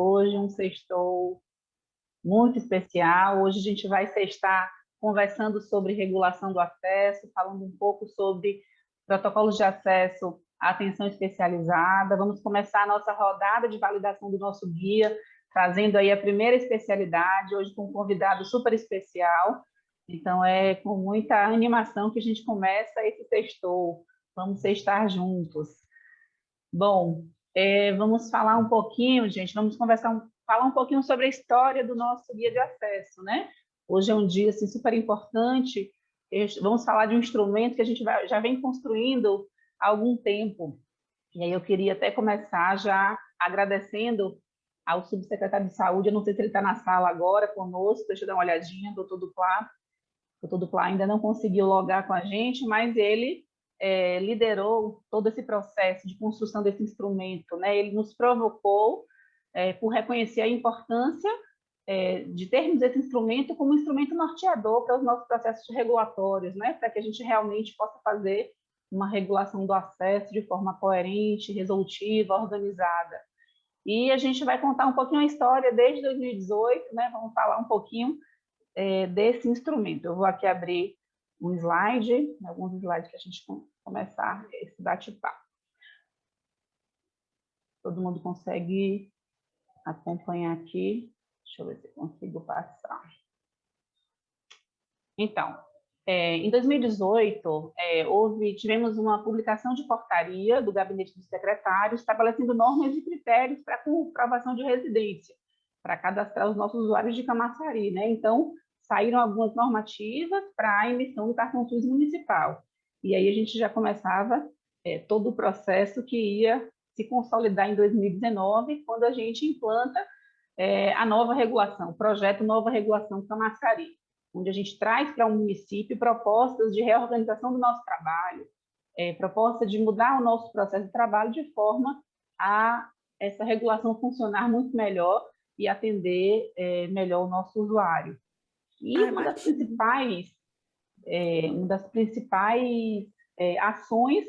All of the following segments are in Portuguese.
hoje, um sextou muito especial. Hoje a gente vai estar conversando sobre regulação do acesso, falando um pouco sobre protocolos de acesso à atenção especializada. Vamos começar a nossa rodada de validação do nosso guia, trazendo aí a primeira especialidade, hoje com um convidado super especial. Então, é com muita animação que a gente começa esse sextou. Vamos estar juntos. Bom, vamos falar um pouquinho, gente, vamos falar um pouquinho sobre a história do nosso guia de acesso, né? Hoje é um dia assim, super importante. Vamos falar de um instrumento que a gente já vem construindo há algum tempo. E aí eu queria até começar já agradecendo ao subsecretário de Saúde, eu não sei se ele está na sala agora conosco, deixa eu dar uma olhadinha, doutor Duplá. O doutor Duplá ainda não conseguiu logar com a gente, mas ele liderou todo esse processo de construção desse instrumento, né? Ele nos provocou por reconhecer a importância de termos esse instrumento como um instrumento norteador para os nossos processos regulatórios, né? Para que a gente realmente possa fazer uma regulação do acesso de forma coerente, resolutiva, organizada. E a gente vai contar um pouquinho a história desde 2018, né? Vamos falar um pouquinho desse instrumento. Eu vou aqui abrir um slide, alguns slides para a gente começar esse bate-papo. Todo mundo consegue acompanhar aqui? Deixa eu ver se eu consigo passar. Então, em 2018, tivemos uma publicação de portaria do Gabinete do Secretário estabelecendo normas e critérios para comprovação de residência, para cadastrar os nossos usuários de Camaçari, né? Então, saíram algumas normativas para a emissão do cartão SUS municipal. E aí a gente já começava todo o processo que ia se consolidar em 2019, quando a gente implanta a nova regulação, o projeto Nova Regulação Camaçari, onde a gente traz para o município propostas de reorganização do nosso trabalho, proposta de mudar o nosso processo de trabalho de forma a essa regulação funcionar muito melhor e atender melhor o nosso usuário. E uma das principais ações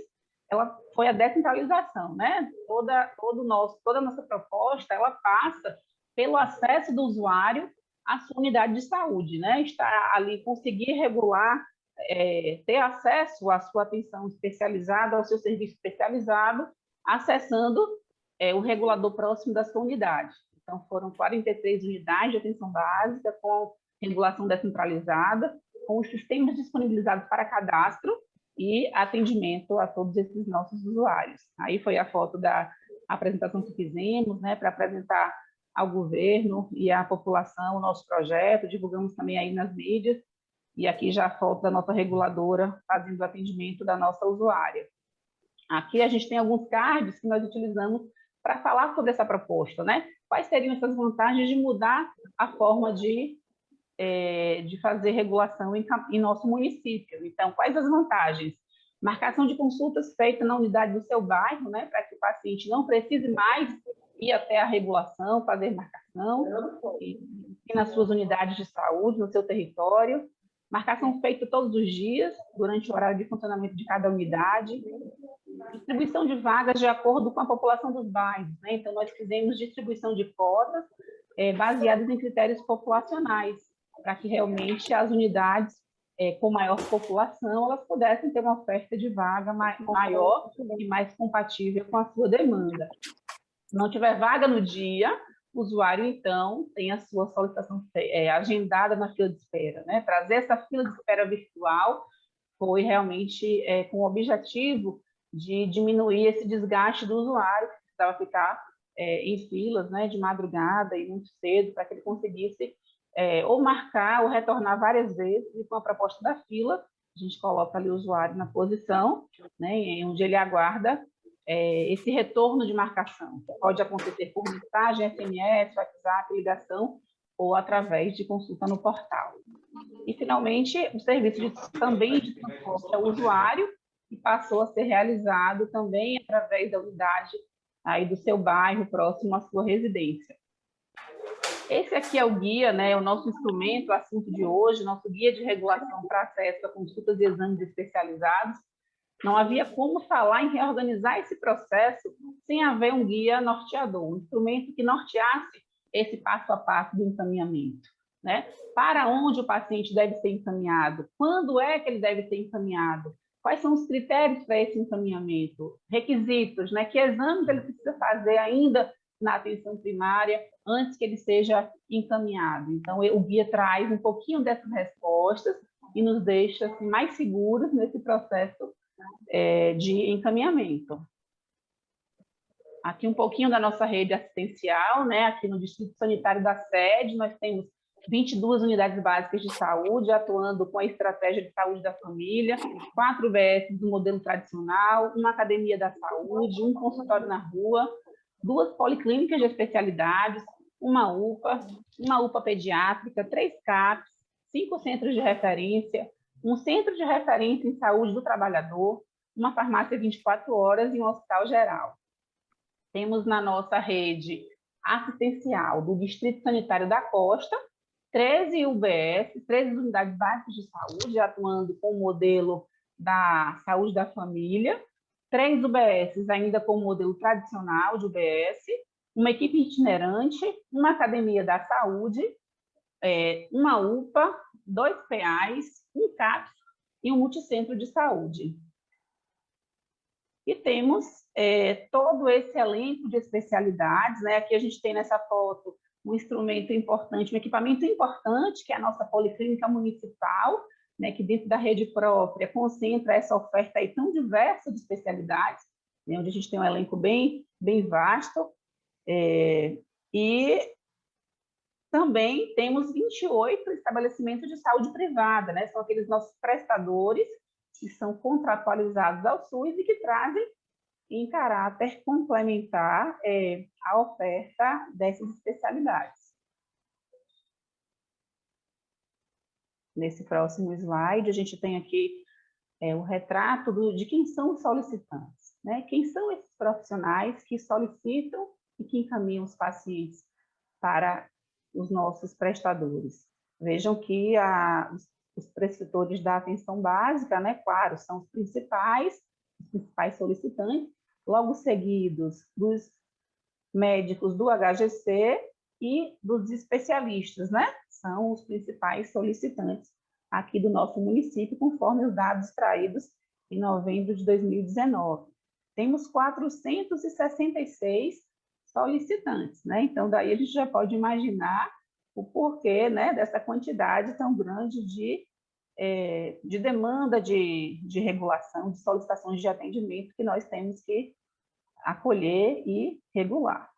ela foi a descentralização, né? Toda a nossa proposta ela passa pelo acesso do usuário à sua unidade de saúde, né? Estar ali, conseguir regular, ter acesso à sua atenção especializada, ao seu serviço especializado, acessando o regulador próximo da sua unidade. Então, foram 43 unidades de atenção básica com regulação descentralizada, com os sistemas disponibilizados para cadastro e atendimento a todos esses nossos usuários. Aí foi a foto da apresentação que fizemos, né, para apresentar ao governo e à população o nosso projeto, divulgamos também aí nas mídias, e aqui já a foto da nossa reguladora fazendo o atendimento da nossa usuária. Aqui a gente tem alguns cards que nós utilizamos para falar sobre essa proposta, né? Quais seriam essas vantagens de mudar a forma de fazer regulação em nosso município? Então, quais as vantagens? Marcação de consultas feita na unidade do seu bairro, né, para que o paciente não precise mais ir até a regulação, fazer marcação, e nas suas unidades de saúde, no seu território. Marcação feita todos os dias, durante o horário de funcionamento de cada unidade. Distribuição de vagas de acordo com a população dos bairros, né? Então, nós fizemos distribuição de cotas baseadas em critérios populacionais, para que realmente as unidades com maior população, elas pudessem ter uma oferta de vaga maior e mais compatível com a sua demanda. Se não tiver vaga no dia, o usuário, então, tem a sua solicitação agendada na fila de espera, né? Trazer essa fila de espera virtual foi realmente com o objetivo de diminuir esse desgaste do usuário, que precisava ficar em filas, né, de madrugada e muito cedo, para que ele conseguisse ou marcar ou retornar várias vezes, e com a proposta da fila, a gente coloca ali o usuário na posição, né, onde ele aguarda esse retorno de marcação. Pode acontecer por mensagem, SMS, WhatsApp, ligação, ou através de consulta no portal. E, finalmente, o serviço também de transporte ao usuário, que passou a ser realizado também através da unidade aí do seu bairro, próximo à sua residência. Esse aqui é o guia, né, o nosso instrumento, o assunto de hoje, nosso guia de regulação para acesso a consultas e exames especializados. Não havia como falar em reorganizar esse processo sem haver um guia norteador, um instrumento que norteasse esse passo a passo do encaminhamento, né? Para onde o paciente deve ser encaminhado? Quando é que ele deve ser encaminhado? Quais são os critérios para esse encaminhamento? Requisitos, né? Que exames ele precisa fazer ainda na atenção primária antes que ele seja encaminhado? Então, o guia traz um pouquinho dessas respostas e nos deixa assim, mais seguros nesse processo de encaminhamento. Aqui um pouquinho da nossa rede assistencial, né? Aqui no Distrito Sanitário da Sede, nós temos 22 unidades básicas de saúde, atuando com a estratégia de saúde da família, 4 UBS do modelo tradicional, uma academia da saúde, um consultório na rua, 2 policlínicas de especialidades, uma UPA pediátrica, 3 CAPs, 5 centros de referência, um centro de referência em saúde do trabalhador, uma farmácia 24 horas e um hospital geral. Temos na nossa rede assistencial do Distrito Sanitário da Costa, 13 UBS, 13 unidades básicas de saúde, atuando com o modelo da saúde da família, 3 UBS ainda com o modelo tradicional de UBS, uma equipe itinerante, uma academia da saúde, uma UPA, 2 PAs, um CAPS e um multicentro de saúde. E temos todo esse elenco de especialidades, né? Aqui a gente tem nessa foto um instrumento importante, um equipamento importante, que é a nossa Policlínica Municipal, né? Que dentro da rede própria concentra essa oferta aí tão diversa de especialidades, né? Onde a gente tem um elenco bem vasto. E também temos 28 estabelecimentos de saúde privada, né? São aqueles nossos prestadores que são contratualizados ao SUS e que trazem em caráter complementar a oferta dessas especialidades. Nesse próximo slide, a gente tem aqui o retrato de quem são os solicitantes, né? Quem são esses profissionais que solicitam e que encaminham os pacientes para os nossos prestadores. Vejam que os prescritores da atenção básica, né, claro, são os principais solicitantes, logo seguidos dos médicos do HGC e dos especialistas, né? São os principais solicitantes aqui do nosso município, conforme os dados extraídos em novembro de 2019. Temos 466 solicitantes, né? Então, daí a gente já pode imaginar o porquê, né, dessa quantidade tão grande de demanda de regulação, de solicitações de atendimento que nós temos que acolher e regular.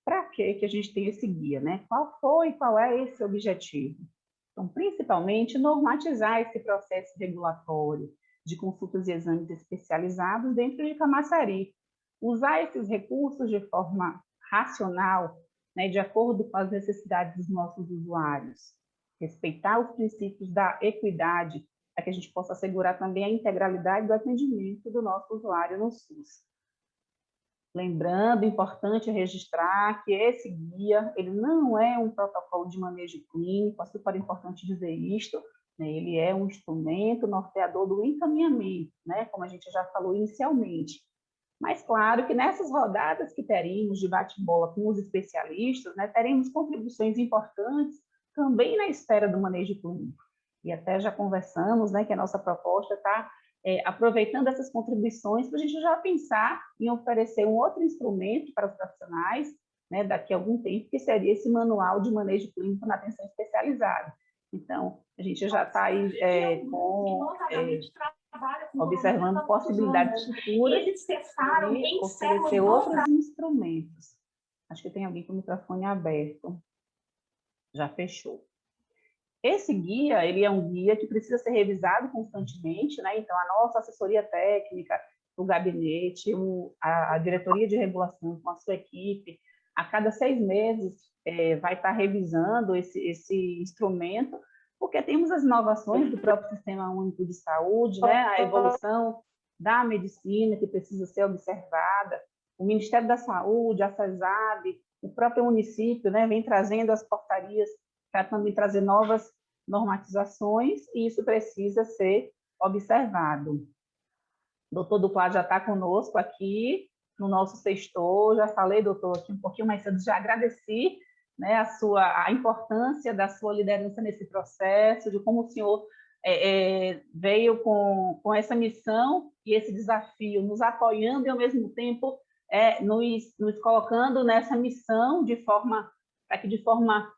Para que a gente tem esse guia, né? Qual é esse objetivo? Então, principalmente, normatizar esse processo regulatório de consultas e exames especializados dentro de Camaçari. Usar esses recursos de forma racional, né, de acordo com as necessidades dos nossos usuários. Respeitar os princípios da equidade, para que a gente possa assegurar também a integralidade do atendimento do nosso usuário no SUS. Lembrando, importante registrar que esse guia, ele não é um protocolo de manejo clínico, é super importante dizer isto, né? Ele é um instrumento norteador do encaminhamento, né? Como a gente já falou inicialmente. Mas, claro, que nessas rodadas que teremos de bate-bola com os especialistas, né, teremos contribuições importantes também na esfera do manejo clínico. E até já conversamos, né, que a nossa proposta está aproveitando essas contribuições para a gente já pensar em oferecer um outro instrumento para os profissionais, né, daqui a algum tempo, que seria esse manual de manejo clínico na atenção especializada. Então, a gente já está aí observando possibilidades futuras de oferecer outros instrumentos. Acho que tem alguém com o microfone aberto. Já fechou. Esse guia, ele é um guia que precisa ser revisado constantemente, né? Então, a nossa assessoria técnica, o gabinete, a diretoria de regulação com a sua equipe, a cada 6 meses vai estar revisando esse instrumento, porque temos as inovações do próprio Sistema Único de Saúde, né? A evolução da medicina que precisa ser observada, o Ministério da Saúde, a CESAB, o próprio município, né, vem trazendo as portarias para também trazer novas normatizações, e isso precisa ser observado. O doutor Duplá já está conosco aqui, no nosso sextor. Já falei, doutor, aqui um pouquinho mais cedo, já agradeci, né, a importância da sua liderança nesse processo, de como o senhor veio com essa missão e esse desafio, nos apoiando e, ao mesmo tempo, nos colocando nessa missão para que de forma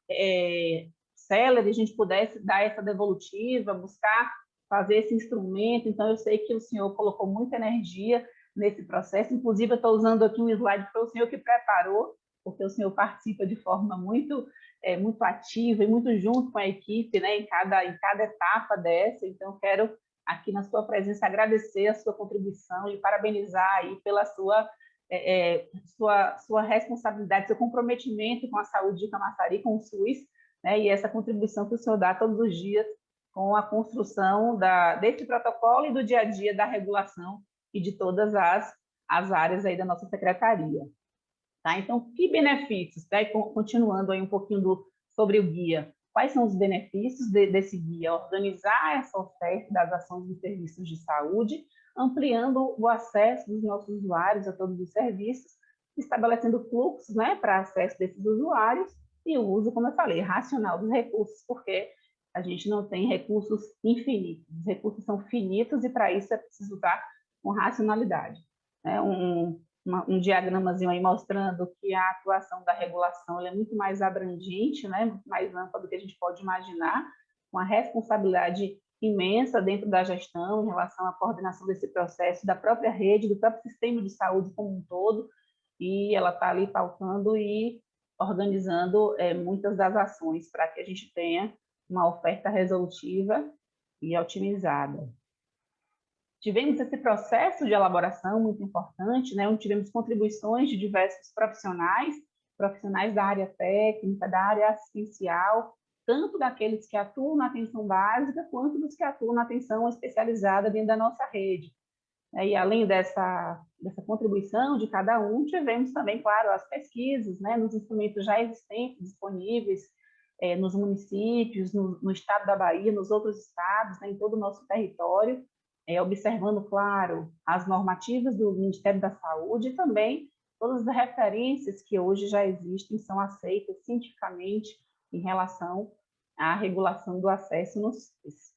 célere a gente pudesse dar essa devolutiva, buscar fazer esse instrumento. Então, eu sei que o senhor colocou muita energia nesse processo. Inclusive, eu estou usando aqui um slide que foi o senhor que preparou, porque o senhor participa de forma muito ativa e muito junto com a equipe, né, em cada etapa dessa. Então, quero aqui na sua presença agradecer a sua contribuição e parabenizar aí pela sua responsabilidade, seu comprometimento com a saúde de Camaçari, com o SUS, né, e essa contribuição que o senhor dá todos os dias com a construção desse protocolo e do dia a dia da regulação e de todas as áreas aí da nossa secretaria. Tá? Então, que benefícios? Tá? Continuando aí um pouquinho sobre o guia. Quais são os benefícios desse guia? Organizar essa oferta das ações e serviços de saúde, ampliando o acesso dos nossos usuários a todos os serviços, estabelecendo fluxos, né, para acesso desses usuários e o uso, como eu falei, racional dos recursos, porque a gente não tem recursos infinitos. Os recursos são finitos e, para isso, é preciso usar com racionalidade. Um diagramazinho aí mostrando que a atuação da regulação é muito mais abrangente, né, muito mais ampla do que a gente pode imaginar, com a responsabilidade imensa dentro da gestão em relação à coordenação desse processo, da própria rede, do próprio sistema de saúde como um todo, e ela está ali pautando e organizando muitas das ações para que a gente tenha uma oferta resolutiva e otimizada. Tivemos esse processo de elaboração muito importante, né, onde tivemos contribuições de diversos profissionais da área técnica, da área assistencial, tanto daqueles que atuam na atenção básica, quanto dos que atuam na atenção especializada dentro da nossa rede. E além dessa contribuição de cada um, tivemos também, claro, as pesquisas, né, nos instrumentos já existentes, disponíveis nos municípios, no estado da Bahia, nos outros estados, né, em todo o nosso território, observando, claro, as normativas do Ministério da Saúde e também todas as referências que hoje já existem, são aceitas cientificamente em relação à regulação do acesso no SUS.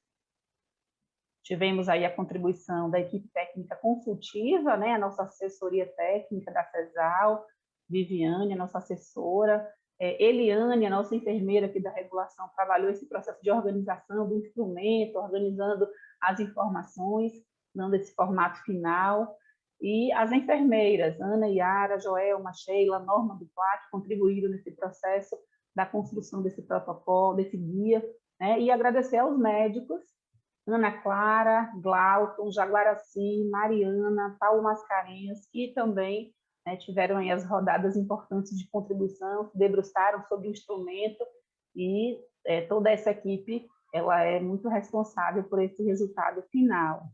Tivemos aí a contribuição da equipe técnica consultiva, né, a nossa assessoria técnica da CESAL, Viviane, a nossa assessora, Eliane, a nossa enfermeira aqui da regulação, trabalhou esse processo de organização do instrumento, organizando as informações, dando esse formato final, e as enfermeiras, Ana, Yara, Joelma, Sheila, Norma Duplac, contribuíram nesse processo da construção desse protocolo, desse guia, né, e agradecer aos médicos, Ana Clara, Glauton, Jaguaraci, Mariana, Paulo Mascarenhas, que também tiveram aí as rodadas importantes de contribuição, se debruçaram sobre o instrumento, e toda essa equipe ela é muito responsável por esse resultado final.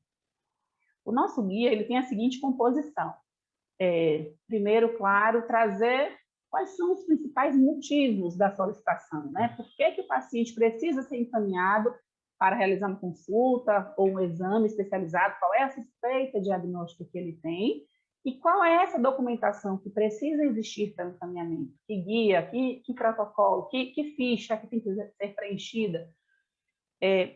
O nosso guia ele tem a seguinte composição. Primeiro, claro, trazer quais são os principais motivos da solicitação, né? Por que o paciente precisa ser encaminhado para realizar uma consulta ou um exame especializado, qual é a suspeita diagnóstica que ele tem, e qual é essa documentação que precisa existir para o encaminhamento, que guia, que protocolo, que ficha que tem que ser preenchida,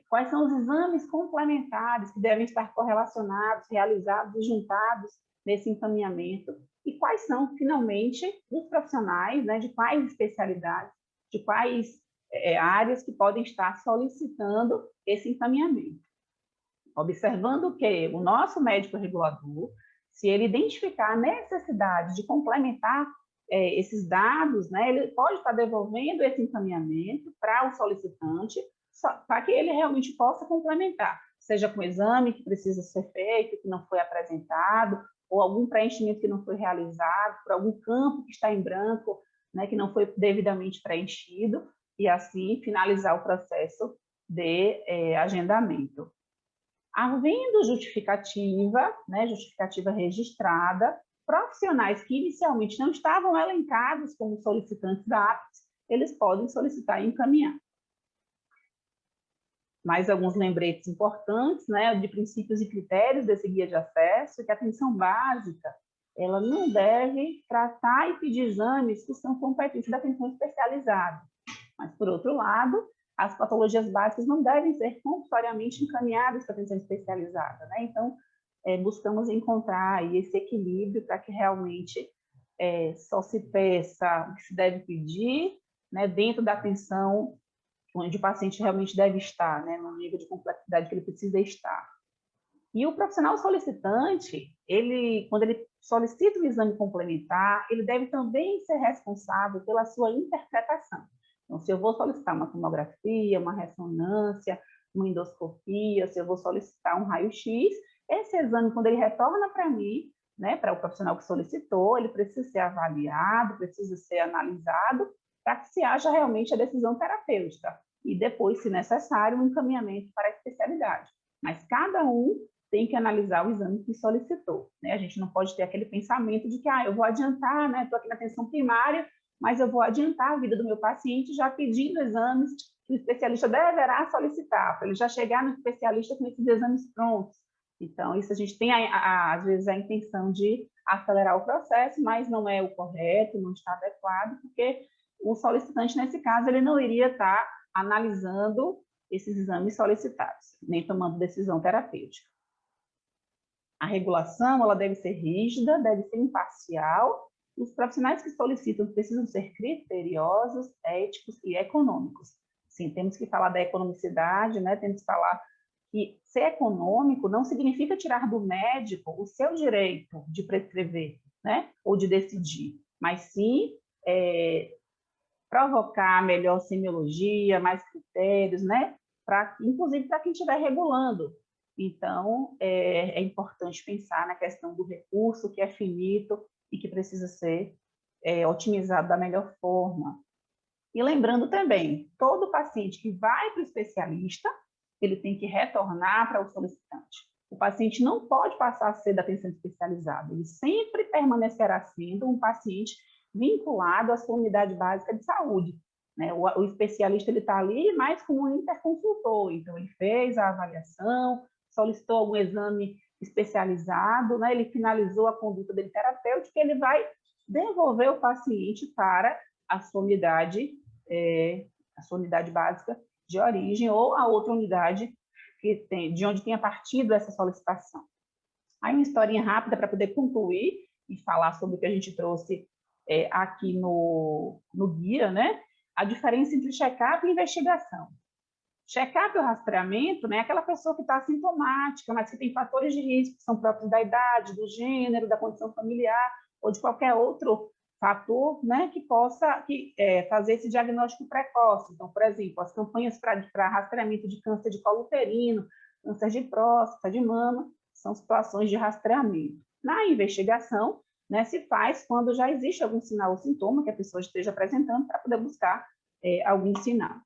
quais são os exames complementares que devem estar correlacionados, realizados e juntados nesse encaminhamento, e quais são, finalmente, os profissionais, né, de quais especialidades, de quais áreas que podem estar solicitando esse encaminhamento. Observando que o nosso médico regulador, se ele identificar a necessidade de complementar esses dados, né, ele pode estar devolvendo esse encaminhamento para o solicitante, para que ele realmente possa complementar, seja com exame que precisa ser feito, que não foi apresentado, ou algum preenchimento que não foi realizado, por algum campo que está em branco, né, que não foi devidamente preenchido, e assim finalizar o processo de agendamento. Havendo justificativa, né, justificativa registrada, profissionais que inicialmente não estavam elencados como solicitantes aptos, eles podem solicitar e encaminhar. Mais alguns lembretes importantes, né, de princípios e critérios desse guia de acesso, que a atenção básica, ela não deve tratar e pedir exames que são competência da atenção especializada. Mas, por outro lado, as patologias básicas não devem ser compulsoriamente encaminhadas para atenção especializada, né? Então, buscamos encontrar aí esse equilíbrio para que realmente só se peça o que se deve pedir, né, dentro da atenção onde o paciente realmente deve estar, né, no nível de complexidade que ele precisa estar. E o profissional solicitante, quando ele solicita um exame complementar, ele deve também ser responsável pela sua interpretação. Então, se eu vou solicitar uma tomografia, uma ressonância, uma endoscopia, se eu vou solicitar um raio-x, esse exame, quando ele retorna para mim, né, para o profissional que solicitou, ele precisa ser avaliado, precisa ser analisado, para que se haja realmente a decisão terapêutica. E depois, se necessário, um encaminhamento para a especialidade. Mas cada um tem que analisar o exame que solicitou, né? A gente não pode ter aquele pensamento de que eu vou adiantar, né? Estou aqui na atenção primária, mas eu vou adiantar a vida do meu paciente já pedindo exames que o especialista deverá solicitar, para ele já chegar no especialista com esses exames prontos. Então, isso a gente tem, às vezes, a intenção de acelerar o processo, mas não é o correto, não está adequado, porque o solicitante, nesse caso, ele não iria estar analisando esses exames solicitados, nem tomando decisão terapêutica. A regulação, ela deve ser rígida, deve ser imparcial. Os profissionais que solicitam precisam ser criteriosos, éticos e econômicos. Sim, temos que falar da economicidade, né? Temos que falar que ser econômico não significa tirar do médico o seu direito de prescrever, né? Ou de decidir, mas sim provocar melhor semiologia, mais critérios, né? Inclusive para quem estiver regulando. Então, é importante pensar na questão do recurso, que é finito e que precisa ser otimizado da melhor forma. E lembrando também, todo paciente que vai para o especialista, ele tem que retornar para o solicitante. O paciente não pode passar a ser da atenção especializada, ele sempre permanecerá sendo um paciente vinculado à sua unidade básica de saúde, né? O especialista está ali mais como um interconsultor, então ele fez a avaliação, solicitou algum exame especializado, né? Ele finalizou a conduta dele terapêutica, ele vai devolver o paciente para a sua unidade básica de origem ou a outra unidade de onde tenha partido essa solicitação. Aí uma historinha rápida para poder concluir e falar sobre o que a gente trouxe aqui no guia, né? A diferença entre check-up e investigação. Check-up ou rastreamento, né? É aquela pessoa que está assintomática, mas que tem fatores de risco que são próprios da idade, do gênero, da condição familiar ou de qualquer outro fator, né, que possa fazer esse diagnóstico precoce. Então, por exemplo, as campanhas para rastreamento de câncer de colo uterino, câncer de próstata, de mama, são situações de rastreamento. Na investigação, né, se faz quando já existe algum sinal ou sintoma que a pessoa esteja apresentando para poder buscar algum sinal.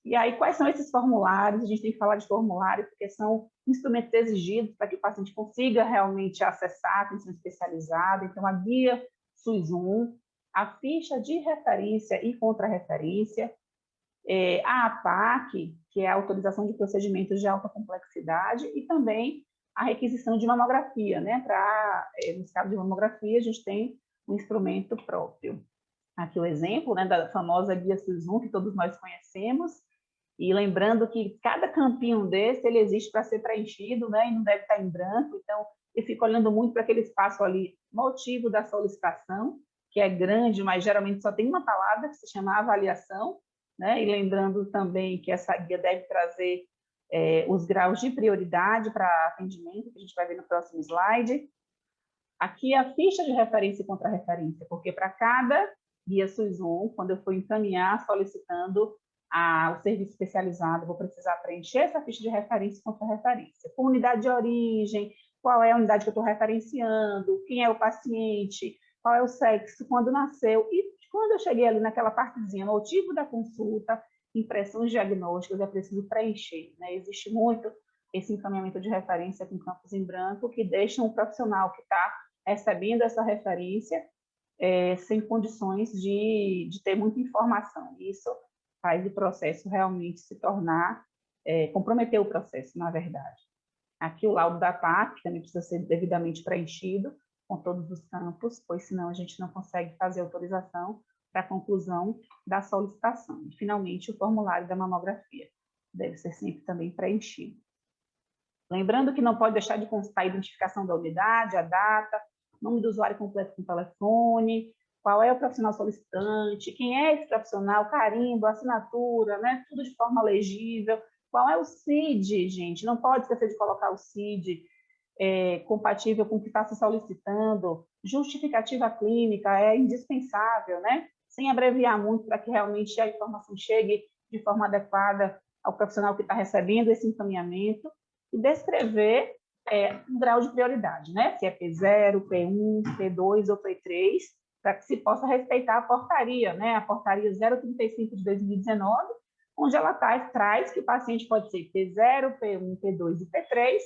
E aí, quais são esses formulários? A gente tem que falar de formulário, porque são instrumentos exigidos para que o paciente consiga realmente acessar a atenção especializada. Então, a guia SUS-1, a ficha de referência e contrarreferência, a APAC, que é a autorização de procedimentos de alta complexidade, e também a requisição de mamografia, né? No caso de mamografia, a gente tem um instrumento próprio. Aqui o exemplo, né, da famosa guia SUS-1, que todos nós conhecemos, e lembrando que cada campinho desse, ele existe para ser preenchido, né, e não deve estar em branco. Então, eu fico olhando muito para aquele espaço ali, motivo da solicitação, que é grande, mas geralmente só tem uma palavra, que se chama avaliação, né, e lembrando também que essa guia deve trazer os graus de prioridade para atendimento, que a gente vai ver no próximo slide. Aqui a ficha de referência e contrarreferência, porque para cada guia SUS-1, quando eu for encaminhar solicitando o serviço especializado, vou precisar preencher essa ficha de referência e contrarreferência. Com unidade de origem, qual é a unidade que eu estou referenciando, quem é o paciente, qual é o sexo, quando nasceu. E quando eu cheguei ali naquela partezinha, motivo da consulta, impressões diagnósticas, é preciso preencher, né? Existe muito esse encaminhamento de referência com campos em branco, que deixa um profissional que está recebendo essa referência sem condições de ter muita informação. Isso faz o processo realmente se tornar, comprometer o processo, na verdade. Aqui o laudo da PAC, que também precisa ser devidamente preenchido, com todos os campos, pois senão a gente não consegue fazer autorização para a conclusão da solicitação. E, finalmente, o formulário da mamografia deve ser sempre também preenchido. Lembrando que não pode deixar de constar a identificação da unidade, a data, nome do usuário completo com telefone, qual é o profissional solicitante, quem é esse profissional, carimbo, assinatura, né? Tudo de forma legível. Qual é o CID, gente? Não pode esquecer de colocar o CID compatível com o que está se solicitando. Justificativa clínica é indispensável, né? Sem abreviar muito para que realmente a informação chegue de forma adequada ao profissional que está recebendo esse encaminhamento e descrever um grau de prioridade, né? Se é P0, P1, P2 ou P3, para que se possa respeitar a portaria, né? A portaria 035 de 2019, onde ela traz que o paciente pode ser P0, P1, P2 e P3,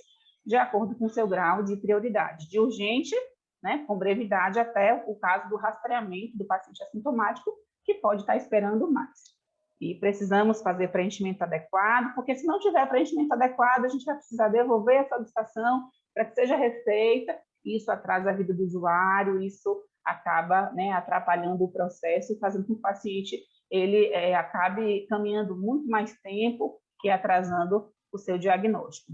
de acordo com o seu grau de prioridade, de urgente, né, com brevidade, até o caso do rastreamento do paciente assintomático, que pode estar esperando mais. E precisamos fazer preenchimento adequado, porque se não tiver preenchimento adequado, a gente vai precisar devolver a solicitação para que seja receita, isso atrasa a vida do usuário, isso acaba, né, atrapalhando o processo e fazendo com que o paciente ele acabe caminhando muito mais tempo e atrasando o seu diagnóstico.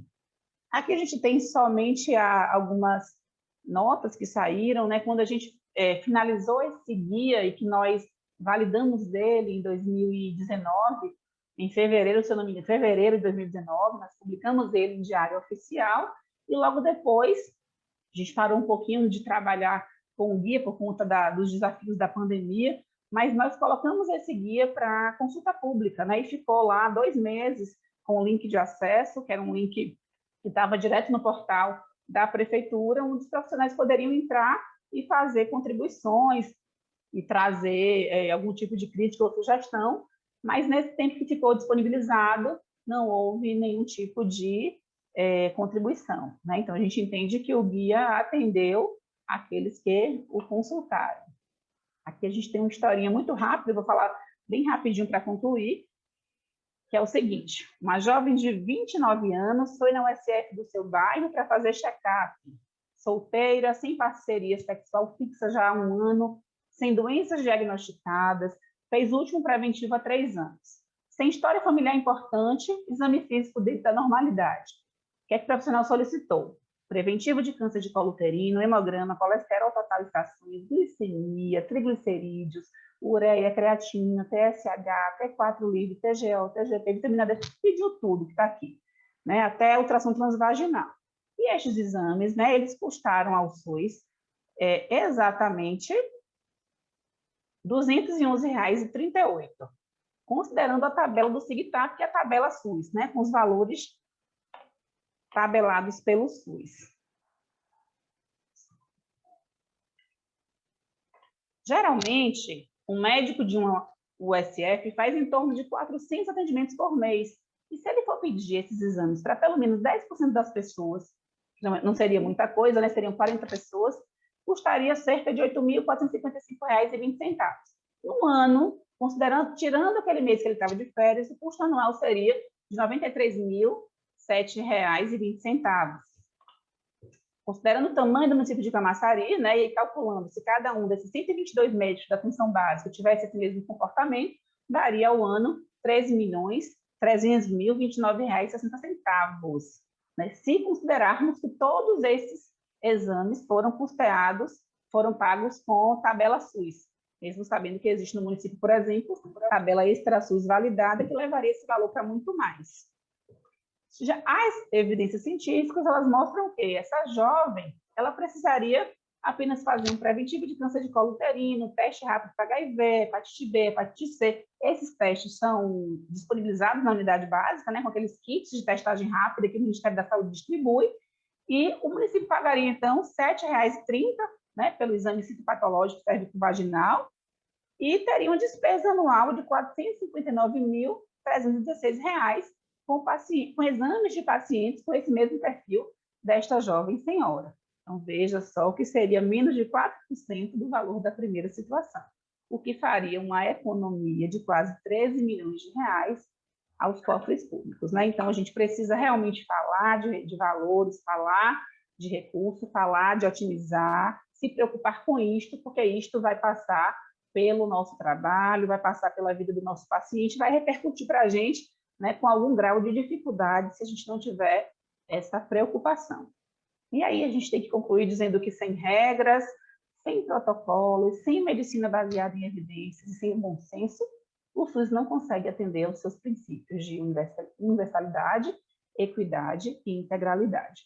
Aqui a gente tem somente algumas notas que saíram, né? Quando a gente finalizou esse guia e que nós validamos ele em 2019, em fevereiro, se eu não me engano, fevereiro de 2019, nós publicamos ele em diário oficial e logo depois a gente parou um pouquinho de trabalhar com o guia por conta dos desafios da pandemia, mas nós colocamos esse guia para consulta pública, né? E ficou lá 2 meses com o link de acesso, que era um link que estava direto no portal da prefeitura, onde os profissionais poderiam entrar e fazer contribuições e trazer algum tipo de crítica ou sugestão, mas nesse tempo que ficou disponibilizado, não houve nenhum tipo de contribuição, né? Então, a gente entende que o guia atendeu aqueles que o consultaram. Aqui a gente tem uma historinha muito rápida, eu vou falar bem rapidinho para concluir, que é o seguinte: uma jovem de 29 anos foi na USF do seu bairro para fazer check-up. Solteira, sem parceria sexual fixa já há 1 ano, sem doenças diagnosticadas, fez o último preventivo há 3 anos. Sem história familiar importante, exame físico dentro da normalidade. O que é que o profissional solicitou? Preventivo de câncer de colo uterino, hemograma, colesterol total e frações, glicemia, triglicerídeos, ureia, creatina, TSH, T4 livre, TGO, TGP, vitamina D, pediu tudo que está aqui, né? Até ultrassom transvaginal. E estes exames, né, eles custaram ao SUS exatamente R$ 211,38, considerando a tabela do SIGTAP, que é a tabela SUS, né, com os valores tabelados pelo SUS. Geralmente, um médico de uma USF faz em torno de 400 atendimentos por mês. E se ele for pedir esses exames para pelo menos 10% das pessoas, não seria muita coisa, né? Seriam 40 pessoas, custaria cerca de R$ 8.455,20. No ano, tirando aquele mês que ele estava de férias, o custo anual seria de R$ 93.007,20. Considerando o tamanho do município de Camaçari, né, e calculando se cada um desses 122 médicos da atenção básica tivesse esse mesmo comportamento, daria ao ano R$ 13.300.029,60, né, se considerarmos que todos esses exames foram custeados, foram pagos com tabela SUS, mesmo sabendo que existe no município, por exemplo, tabela extra-SUS validada, que levaria esse valor para muito mais. Já as evidências científicas, elas mostram que essa jovem, ela precisaria apenas fazer um preventivo de câncer de colo uterino, teste rápido para HIV, hepatite B, hepatite C. Esses testes são disponibilizados na unidade básica, né, com aqueles kits de testagem rápida que o Ministério da Saúde distribui, e o município pagaria, então, R$ 7,30, né, pelo exame citopatológico cervico-vaginal, e teria uma despesa anual de R$ 459.316, com exames de pacientes com esse mesmo perfil desta jovem senhora. Então, veja só que seria menos de 4% do valor da primeira situação, o que faria uma economia de quase 13 milhões de reais aos cofres públicos, né? Então, a gente precisa realmente falar de valores, falar de recursos, falar de otimizar se preocupar com isto, porque isto vai passar pelo nosso trabalho, vai passar pela vida do nosso paciente, vai repercutir para a gente, né, com algum grau de dificuldade se a gente não tiver essa preocupação. E aí a gente tem que concluir dizendo que sem regras, sem protocolos, sem medicina baseada em evidências e sem bom senso, o SUS não consegue atender aos seus princípios de universalidade, equidade e integralidade.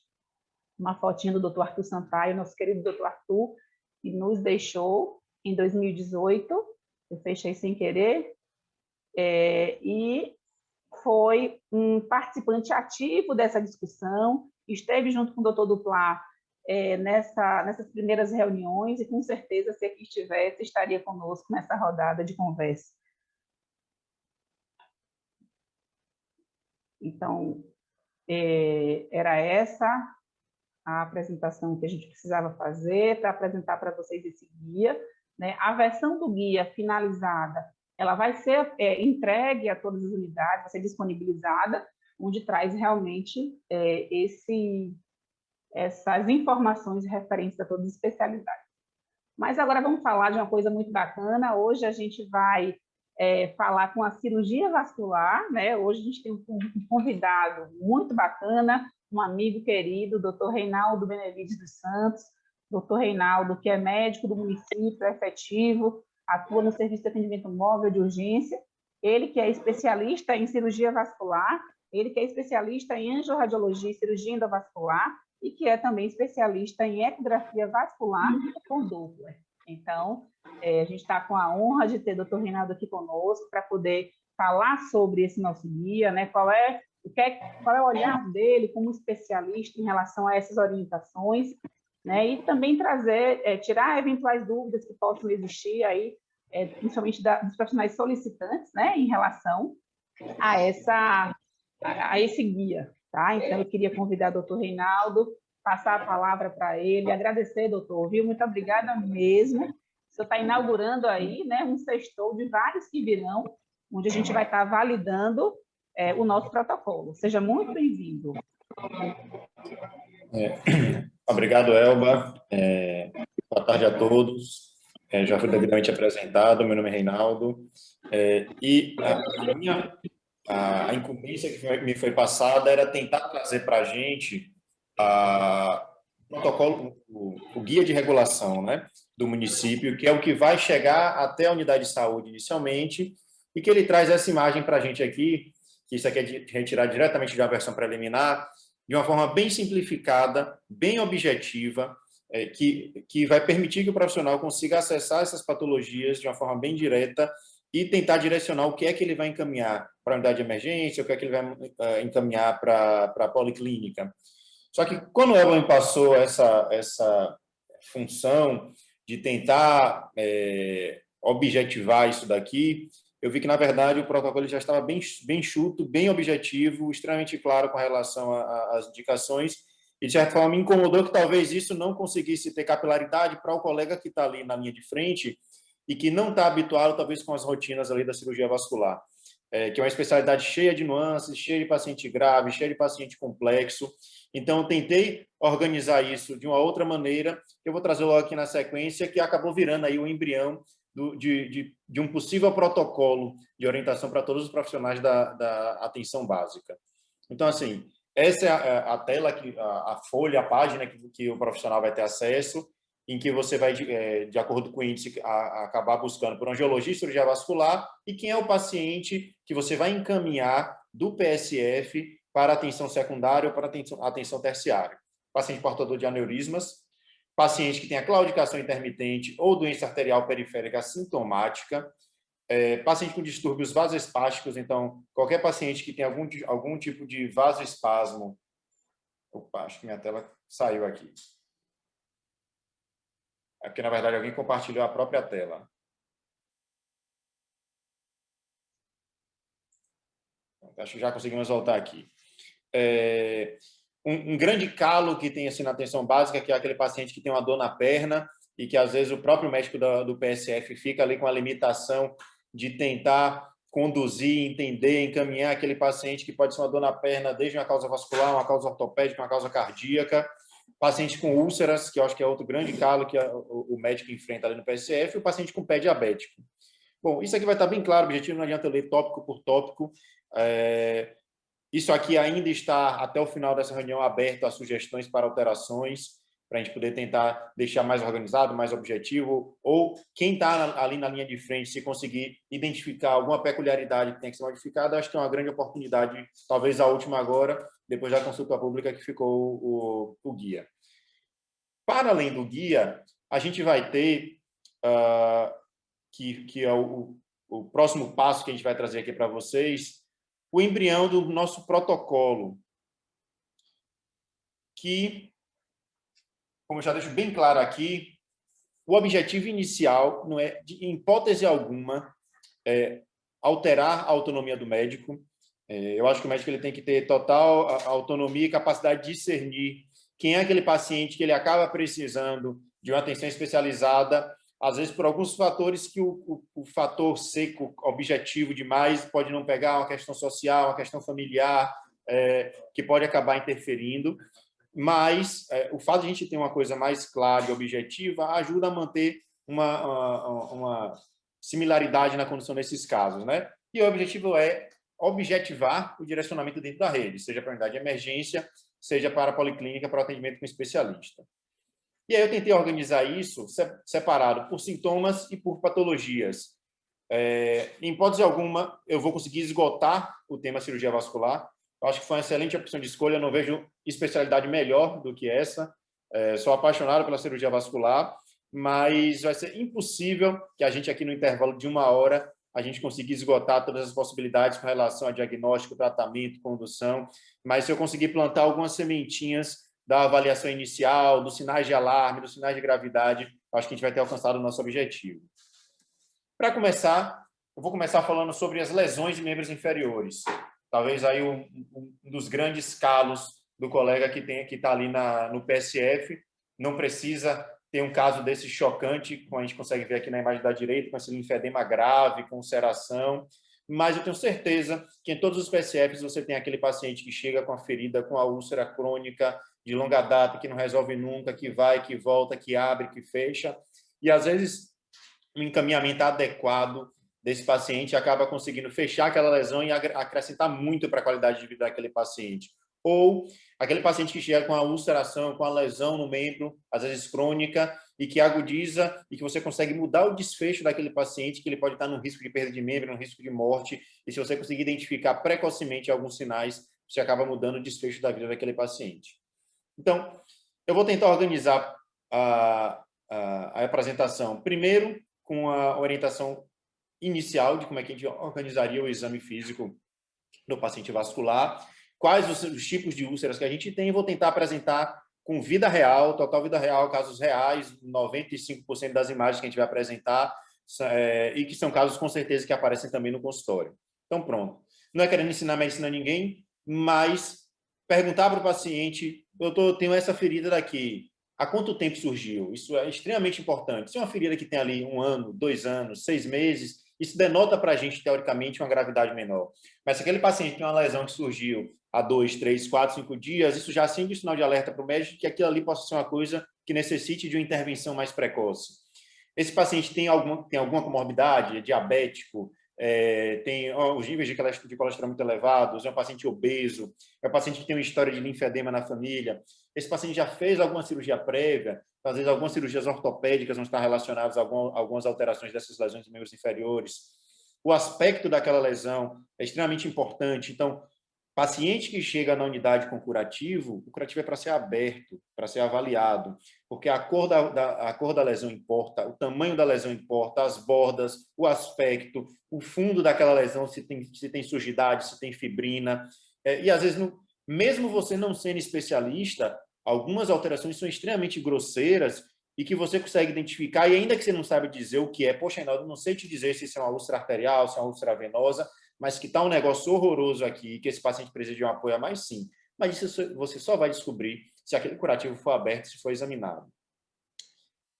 Uma fotinha do Dr. Arthur Sampaio, nosso querido Dr. Arthur, que nos deixou em 2018, eu fechei sem querer, e foi um participante ativo dessa discussão, esteve junto com o Dr. Duplá nessas primeiras reuniões, e com certeza, se aqui estivesse, estaria conosco nessa rodada de conversa. Então, era essa a apresentação que a gente precisava fazer para apresentar para vocês esse guia, né? A versão do guia finalizada, ela vai ser entregue a todas as unidades, vai ser disponibilizada, onde traz realmente essas informações referentes a todas as especialidades. Mas agora vamos falar de uma coisa muito bacana. Hoje a gente vai falar com a cirurgia vascular, né? Hoje a gente tem um convidado muito bacana, um amigo querido, o Dr. Reinaldo Benevides dos Santos. Dr. Reinaldo, que é médico do município, é efetivo, atua no Serviço de Atendimento Móvel de Urgência. Ele que é especialista em cirurgia vascular, ele que é especialista em angiorradiologia e cirurgia endovascular, e que é também especialista em ecografia vascular com Doppler. Então, a gente está com a honra de ter o Dr. Reinaldo aqui conosco para poder falar sobre esse nosso guia, né? Qual é o olhar dele como especialista em relação a essas orientações, né? E também trazer, tirar eventuais dúvidas que possam existir aí, principalmente dos profissionais solicitantes, né? Em relação a esse guia, tá? Então, eu queria convidar o Dr. Reinaldo, passar a palavra para ele, agradecer, doutor, viu? Muito obrigada mesmo. O senhor está inaugurando aí, né, um sextou de vários que virão, onde a gente vai estar validando o nosso protocolo. Seja muito bem-vindo. Obrigado, Elba. Boa tarde a todos. Já fui devidamente apresentado, meu nome é Reinaldo. A incumbência que me foi passada era tentar trazer para a gente o protocolo, o guia de regulação, né, do município, que é o que vai chegar até a unidade de saúde inicialmente, e que ele traz essa imagem para a gente aqui, que isso aqui é retirado diretamente de uma versão preliminar, de uma forma bem simplificada, bem objetiva, que vai permitir que o profissional consiga acessar essas patologias de uma forma bem direta e tentar direcionar o que é que ele vai encaminhar para a unidade de emergência, o que é que ele vai encaminhar para a policlínica. Só que quando o Elba me passou essa função de tentar objetivar isso daqui, eu vi que, na verdade, o protocolo já estava bem enxuto, bem objetivo, extremamente claro com relação às indicações, e, de certa forma, me incomodou que talvez isso não conseguisse ter capilaridade para o colega que está ali na linha de frente e que não está habituado, talvez, com as rotinas ali da cirurgia vascular, que é uma especialidade cheia de nuances, cheia de paciente grave, cheia de paciente complexo. Então, eu tentei organizar isso de uma outra maneira, que eu vou trazer logo aqui na sequência, que acabou virando aí o embrião de um possível protocolo de orientação para todos os profissionais da atenção básica. Então, assim, essa é a tela, a folha, a página que o profissional vai ter acesso, em que você vai, de acordo com o índice, acabar buscando por angiologia e cirurgia vascular, e quem é o paciente que você vai encaminhar do PSF para atenção secundária ou para atenção terciária. Paciente portador de aneurismas, paciente que tem a claudicação intermitente ou doença arterial periférica sintomática, paciente com distúrbios vasoespásticos, então, qualquer paciente que tem algum tipo de vasoespasmo. Opa, acho que minha tela saiu aqui. É porque, na verdade, alguém compartilhou a própria tela. Acho que já conseguimos voltar aqui. Um grande calo que tem assim, na atenção básica, que é aquele paciente que tem uma dor na perna e que, às vezes, o próprio médico do PSF fica ali com a limitação de tentar conduzir, entender, encaminhar aquele paciente que pode ser uma dor na perna, desde uma causa vascular, uma causa ortopédica, uma causa cardíaca. paciente com úlceras, que eu acho que é outro grande calo que o médico enfrenta ali no PSF, e o paciente com pé diabético. Bom, isso aqui vai estar bem claro, o objetivo não adianta eu ler tópico por tópico. Isso aqui ainda está, até o final dessa reunião, aberto a sugestões para alterações, para a gente poder tentar deixar mais organizado, mais objetivo, ou quem está ali na linha de frente, se conseguir identificar alguma peculiaridade que tem que ser modificada, acho que é uma grande oportunidade, talvez a última agora, depois da consulta pública que ficou o guia. Para além do guia, a gente vai ter, que é o próximo passo que a gente vai trazer aqui para vocês, o embrião do nosso protocolo, que, como eu já deixo bem claro aqui, o objetivo inicial não é, em hipótese alguma, alterar a autonomia do médico. Eu acho que o médico ele tem que ter total autonomia e capacidade de discernir quem é aquele paciente que ele acaba precisando de uma atenção especializada, às vezes por alguns fatores que o fator seco, objetivo demais, pode não pegar, uma questão social, uma questão familiar, que pode acabar interferindo. Mas o fato de a gente ter uma coisa mais clara e objetiva ajuda a manter uma similaridade na condução desses casos, né? E o objetivo é objetivar o direcionamento dentro da rede, seja para a unidade de emergência, seja para a policlínica, para o atendimento com especialista. E aí eu tentei organizar isso separado por sintomas e por patologias. Em hipótese alguma, eu vou conseguir esgotar o tema cirurgia vascular. Eu acho que foi uma excelente opção de escolha, eu não vejo especialidade melhor do que essa. Sou apaixonado pela cirurgia vascular, mas vai ser impossível que a gente aqui no intervalo de 1 hora a gente consiga esgotar todas as possibilidades com relação a diagnóstico, tratamento, condução, mas se eu conseguir plantar algumas sementinhas da avaliação inicial, dos sinais de alarme, dos sinais de gravidade, acho que a gente vai ter alcançado o nosso objetivo. Para começar, eu vou começar falando sobre as lesões de membros inferiores. Talvez aí um dos grandes calos do colega que está ali no PSF. Não precisa ter um caso desse chocante, como a gente consegue ver aqui na imagem da direita, com esse linfedema grave, com ulceração. Mas eu tenho certeza que em todos os PSFs você tem aquele paciente que chega com a ferida, com a úlcera crônica de longa data, que não resolve nunca, que vai, que volta, que abre, que fecha. E, às vezes, um encaminhamento adequado desse paciente acaba conseguindo fechar aquela lesão e acrescentar muito para a qualidade de vida daquele paciente. Ou aquele paciente que chega com a ulceração, com a lesão no membro, às vezes crônica, e que agudiza e que você consegue mudar o desfecho daquele paciente, que ele pode estar no risco de perda de membro, no risco de morte, e se você conseguir identificar precocemente alguns sinais, você acaba mudando o desfecho da vida daquele paciente. Então, eu vou tentar organizar a apresentação, primeiro, com a orientação inicial de como é que a gente organizaria o exame físico do paciente vascular, quais os tipos de úlceras que a gente tem, e vou tentar apresentar com vida real, total vida real, casos reais, 95% das imagens que a gente vai apresentar, e que são casos com certeza que aparecem também no consultório. Então, pronto. Não é querendo ensinar medicina a ninguém, mas perguntar para o paciente, doutor, eu tenho essa ferida daqui, há quanto tempo surgiu? Isso é extremamente importante. Se é uma ferida que tem ali 1 ano, 2 anos, 6 meses, isso denota para a gente, teoricamente, uma gravidade menor. Mas se aquele paciente tem uma lesão que surgiu há 2, 3, 4, 5 dias, isso já acende o sinal de alerta para o médico que aquilo ali possa ser uma coisa que necessite de uma intervenção mais precoce. Esse paciente tem alguma comorbidade, é diabético, tem os níveis de colesterol muito elevados, é um paciente obeso, é um paciente que tem uma história de linfedema na família. Esse paciente já fez alguma cirurgia prévia, às vezes algumas cirurgias ortopédicas vão estar relacionadas a algumas alterações dessas lesões de membros inferiores. O aspecto daquela lesão é extremamente importante. Então, paciente que chega na unidade com curativo, o curativo é para ser aberto, para ser avaliado, porque a cor da lesão importa, o tamanho da lesão importa, as bordas, o aspecto, o fundo daquela lesão, se tem sujidade, se tem fibrina. E, às vezes, mesmo você não sendo especialista, algumas alterações são extremamente grosseiras e que você consegue identificar, e ainda que você não sabe dizer o que é, poxa, Reinaldo, não sei te dizer se isso é uma úlcera arterial, se é uma úlcera venosa, mas que está um negócio horroroso aqui, que esse paciente precisa de um apoio a mais, sim. Mas isso você só vai descobrir se aquele curativo for aberto, se for examinado.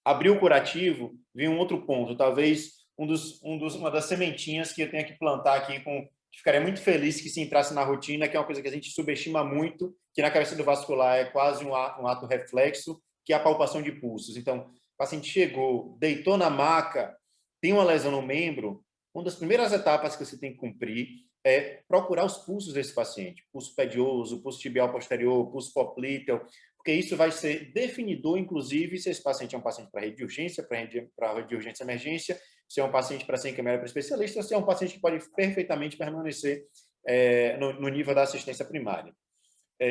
Abriu o curativo, vem um outro ponto, talvez uma das sementinhas que eu tenho que plantar aqui, que ficaria muito feliz que se entrasse na rotina, que é uma coisa que a gente subestima muito, que na cabeça do vascular é quase um ato reflexo, que é a palpação de pulsos. Então, o paciente chegou, deitou na maca, tem uma lesão no membro, uma das primeiras etapas que você tem que cumprir é procurar os pulsos desse paciente, pulso pedioso, pulso tibial posterior, pulso poplíteo, porque isso vai ser definidor, inclusive, se esse paciente é um paciente para rede de urgência, para rede de urgência e emergência, se é um paciente para ser encaminhado para especialista, ou se é um paciente que pode perfeitamente permanecer no nível da assistência primária.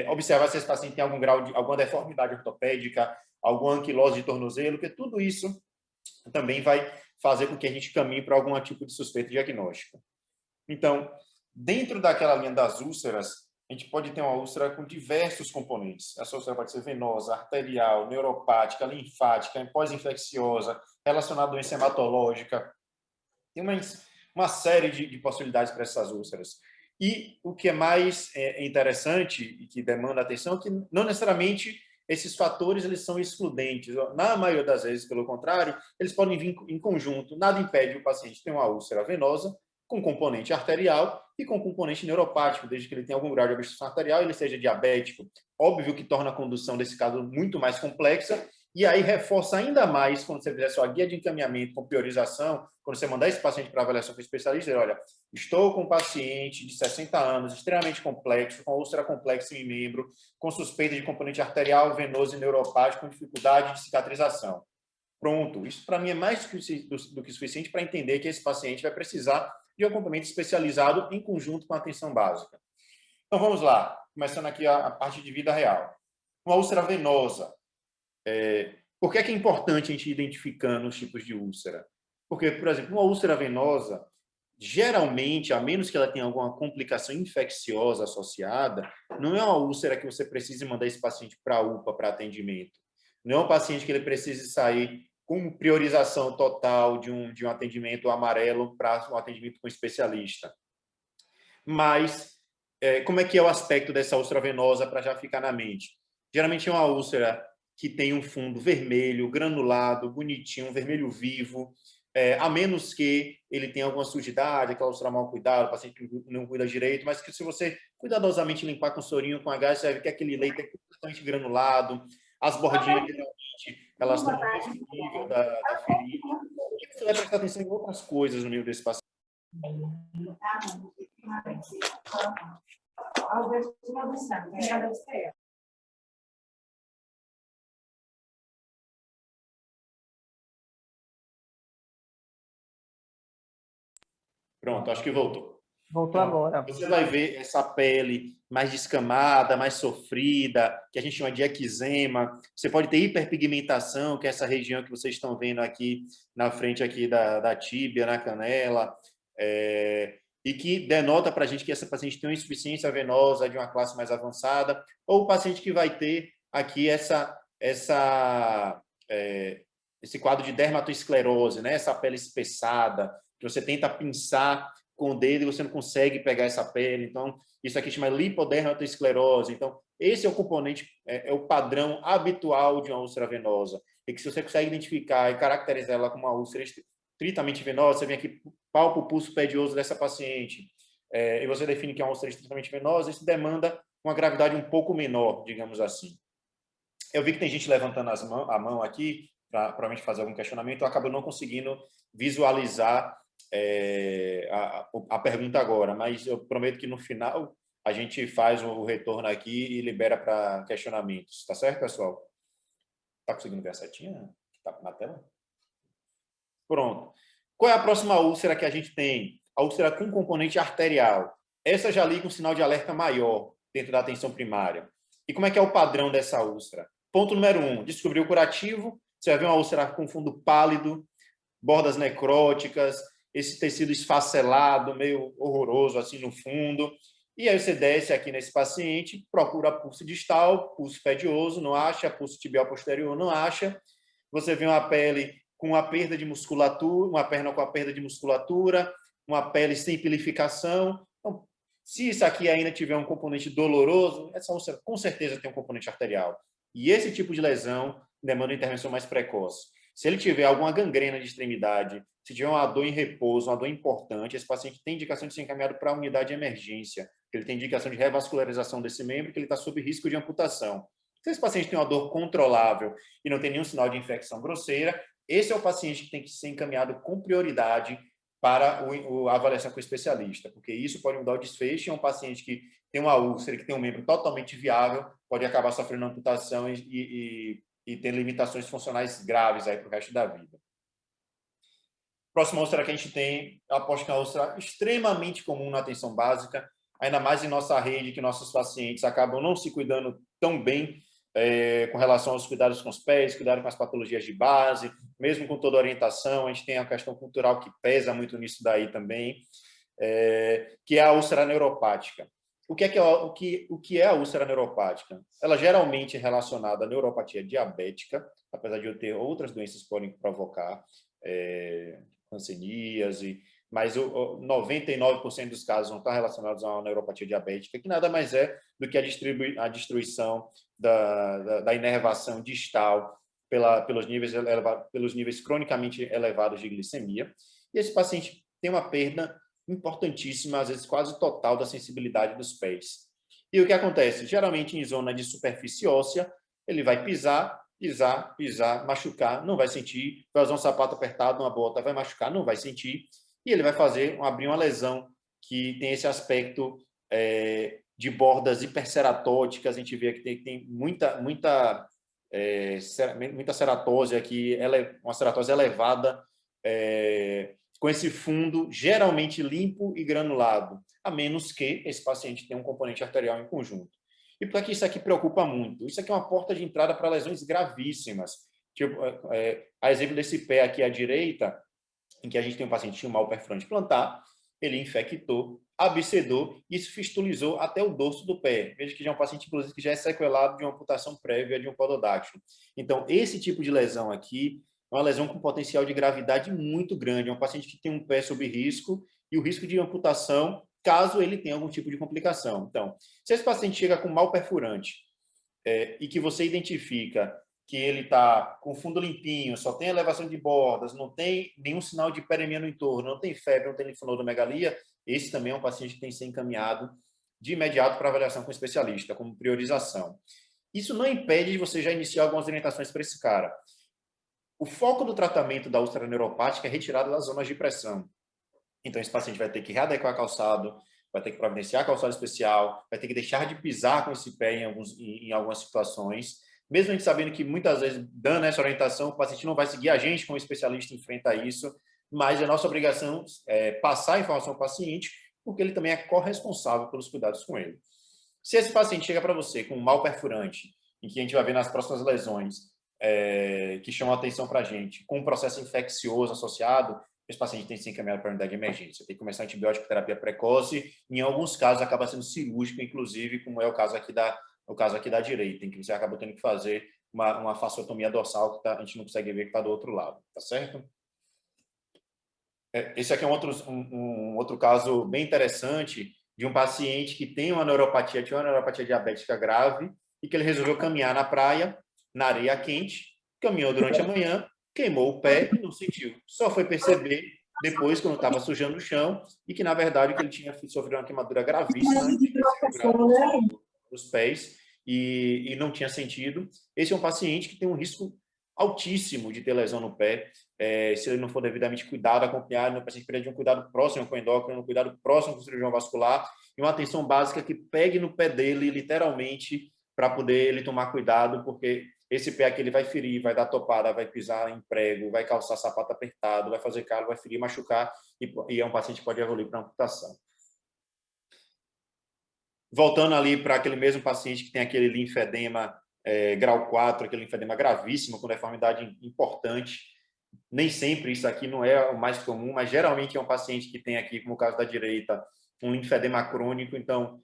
Observar se esse paciente tem algum grau de alguma deformidade ortopédica, alguma anquilose de tornozelo, porque tudo isso também vai fazer com que a gente caminhe para algum tipo de suspeita diagnóstica. Então, dentro daquela linha das úlceras, a gente pode ter uma úlcera com diversos componentes. Essa úlcera pode ser venosa, arterial, neuropática, linfática, pós-infecciosa, relacionada à doença hematológica. Tem uma série de possibilidades para essas úlceras. E o que é mais interessante e que demanda atenção é que não necessariamente esses fatores eles são excludentes. Na maioria das vezes, pelo contrário, eles podem vir em conjunto. Nada impede o paciente ter uma úlcera venosa com componente arterial e com componente neuropático, desde que ele tenha algum grau de obstrução arterial e ele seja diabético. Óbvio que torna a condução desse caso muito mais complexa e aí reforça ainda mais quando você fizer sua guia de encaminhamento com priorização, quando você mandar esse paciente para avaliação com o especialista, dizer, olha, estou com um paciente de 60 anos, extremamente complexo, com úlcera complexa em membro, com suspeita de componente arterial, venoso e neuropático, com dificuldade de cicatrização. Pronto, isso para mim é mais do que suficiente para entender que esse paciente vai precisar de um acompanhamento especializado em conjunto com a atenção básica. Então vamos lá, começando aqui a parte de vida real. Uma úlcera venosa. Por que é importante a gente ir identificando os tipos de úlcera? Porque, por exemplo, uma úlcera venosa, geralmente, a menos que ela tenha alguma complicação infecciosa associada, não é uma úlcera que você precise mandar esse paciente para a UPA para atendimento. Não é um paciente que ele precise sair com priorização total de um atendimento amarelo para um atendimento com especialista. Mas, como é que é o aspecto dessa úlcera venosa para já ficar na mente? Geralmente é uma úlcera que tem um fundo vermelho, granulado, bonitinho, vermelho vivo, a menos que ele tenha alguma sujidade, aquela úlcera mal cuidada, o paciente não cuida direito, mas que se você cuidadosamente limpar com sorinho, com H, você vai ver que aquele leite é completamente granulado, as bordinhas, geralmente, elas estão no mesmo nível da ferida. E você vai prestar atenção em outras coisas no nível desse paciente. Pronto, acho que voltou. Voltou agora. Você vai ver essa pele mais descamada, mais sofrida, que a gente chama de eczema. Você pode ter hiperpigmentação, que é essa região que vocês estão vendo aqui na frente aqui da tíbia, na canela, e que denota para a gente que essa paciente tem uma insuficiência venosa de uma classe mais avançada, ou o paciente que vai ter aqui esse quadro de dermatoesclerose, né? Essa pele espessada, que você tenta pinçar com o dedo e você não consegue pegar essa pele. Então, isso aqui chama lipodermatoesclerose. Então, esse é o componente, é o padrão habitual de uma úlcera venosa. E que se você consegue identificar e caracterizar ela como uma úlcera estritamente venosa, você vem aqui, palpa o pulso pedioso dessa paciente, e você define que é uma úlcera estritamente venosa, isso demanda uma gravidade um pouco menor, digamos assim. Eu vi que tem gente levantando a mão aqui, para provavelmente fazer algum questionamento, eu acabo não conseguindo visualizar a pergunta agora, mas eu prometo que no final a gente faz o retorno aqui e libera para questionamentos. Tá certo, pessoal? Tá conseguindo ver a setinha? Tá na tela? Pronto. Qual é a próxima úlcera que a gente tem? A úlcera com componente arterial. Essa já liga um sinal de alerta maior dentro da atenção primária. E como é que é o padrão dessa úlcera? Ponto número 1, descobrir o curativo. Você vai ver uma úlcera com fundo pálido, bordas necróticas, esse tecido esfacelado, meio horroroso assim no fundo. E aí você desce aqui nesse paciente, procura pulso distal, pulso pedioso, não acha, pulso tibial posterior, não acha. Você vê uma pele com a perda de musculatura, uma perna com a perda de musculatura, uma pele sem pilificação. Então, se isso aqui ainda tiver um componente doloroso, essa úlcera com certeza tem um componente arterial. E esse tipo de lesão demanda intervenção mais precoce. Se ele tiver alguma gangrena de extremidade, se tiver uma dor em repouso, uma dor importante, esse paciente tem indicação de ser encaminhado para a unidade de emergência. Ele tem indicação de revascularização desse membro, que ele está sob risco de amputação. Se esse paciente tem uma dor controlável e não tem nenhum sinal de infecção grosseira, esse é o paciente que tem que ser encaminhado com prioridade para a avaliação com o especialista, porque isso pode mudar o desfecho. É um paciente que tem uma úlcera, que tem um membro totalmente viável, pode acabar sofrendo amputação e ter limitações funcionais graves aí para o resto da vida. Próxima úlcera que a gente tem, eu aposto que é uma úlcera extremamente comum na atenção básica, ainda mais em nossa rede, que nossos pacientes acabam não se cuidando tão bem com relação aos cuidados com os pés, cuidado com as patologias de base, mesmo com toda a orientação, a gente tem a questão cultural que pesa muito nisso daí também, que é a úlcera neuropática. O que é a úlcera neuropática? Ela geralmente é relacionada à neuropatia diabética, apesar de eu ter outras doenças que podem provocar hanseníase, mas 99% dos casos não estão relacionados a uma neuropatia diabética, que nada mais é do que a destruição da inervação distal pelos níveis cronicamente elevados de glicemia. E esse paciente tem uma perda importantíssima, às vezes quase total, da sensibilidade dos pés. E o que acontece? Geralmente, em zona de superfície óssea, ele vai pisar, machucar, não vai sentir, vai usar um sapato apertado, uma bota, vai machucar, não vai sentir, e ele vai abrir uma lesão que tem esse aspecto de bordas hiperceratóticas. A gente vê que tem muita ceratose aqui, uma ceratose elevada, com esse fundo geralmente limpo e granulado, a menos que esse paciente tenha um componente arterial em conjunto. E por que isso aqui preocupa muito? Isso aqui é uma porta de entrada para lesões gravíssimas. Tipo, a exemplo desse pé aqui à direita, em que a gente tem um paciente que tinha um mal perfurante plantar, ele infectou, abscedou e isso fistulizou até o dorso do pé. Veja que já é um paciente, inclusive, que já é sequelado de uma amputação prévia de um pododáctilo. Então, esse tipo de lesão aqui é uma lesão com potencial de gravidade muito grande. É um paciente que tem um pé sob risco e o risco de amputação, caso ele tenha algum tipo de complicação. Então, se esse paciente chega com mal perfurante e que você identifica que ele está com fundo limpinho, só tem elevação de bordas, não tem nenhum sinal de hiperemia no entorno, não tem febre, não tem linfonodomegalia, esse também é um paciente que tem que ser encaminhado de imediato para avaliação com o especialista, como priorização. Isso não impede de você já iniciar algumas orientações para esse cara. O foco do tratamento da úlcera neuropática é retirada das zonas de pressão. Então, esse paciente vai ter que readequar calçado, vai ter que providenciar calçado especial, vai ter que deixar de pisar com esse pé em algumas situações, mesmo a gente sabendo que muitas vezes, dando essa orientação, o paciente não vai seguir a gente como especialista enfrenta isso, mas é nossa obrigação passar a informação ao paciente, porque ele também é corresponsável pelos cuidados com ele. Se esse paciente chega para você com um mal perfurante, em que a gente vai ver nas próximas lesões, que chamam a atenção para a gente, com um processo infeccioso associado, esse paciente tem que ser encaminhado para a unidade de emergência, tem que começar a antibiótico terapia precoce, em alguns casos acaba sendo cirúrgico, inclusive, como é o caso aqui da direita, em que você acaba tendo que fazer uma fasciotomia dorsal que a gente não consegue ver que está do outro lado, tá certo? Esse aqui é um outro caso bem interessante de um paciente que tinha uma neuropatia diabética grave e que ele resolveu caminhar na praia, na areia quente, caminhou durante a manhã, queimou o pé e não sentiu. Só foi perceber depois, quando estava sujando o chão, e que, na verdade, que ele tinha sofrido uma queimadura gravíssima nos pés e não tinha sentido. Esse é um paciente que tem um risco altíssimo de ter lesão no pé, se ele não for devidamente cuidado, acompanhado, o paciente precisa de um cuidado próximo com o endócrino, um cuidado próximo com o cirurgião vascular e uma atenção básica que pegue no pé dele, literalmente, para poder ele tomar cuidado, porque esse pé aqui ele vai ferir, vai dar topada, vai pisar em prego, vai calçar sapato apertado, vai fazer calo, vai ferir, machucar, e é um paciente que pode evoluir para amputação. Voltando ali para aquele mesmo paciente que tem aquele linfedema grau 4, aquele linfedema gravíssimo, com deformidade importante. Nem sempre isso aqui não é o mais comum, mas geralmente é um paciente que tem aqui, como o caso da direita, um linfedema crônico. Então,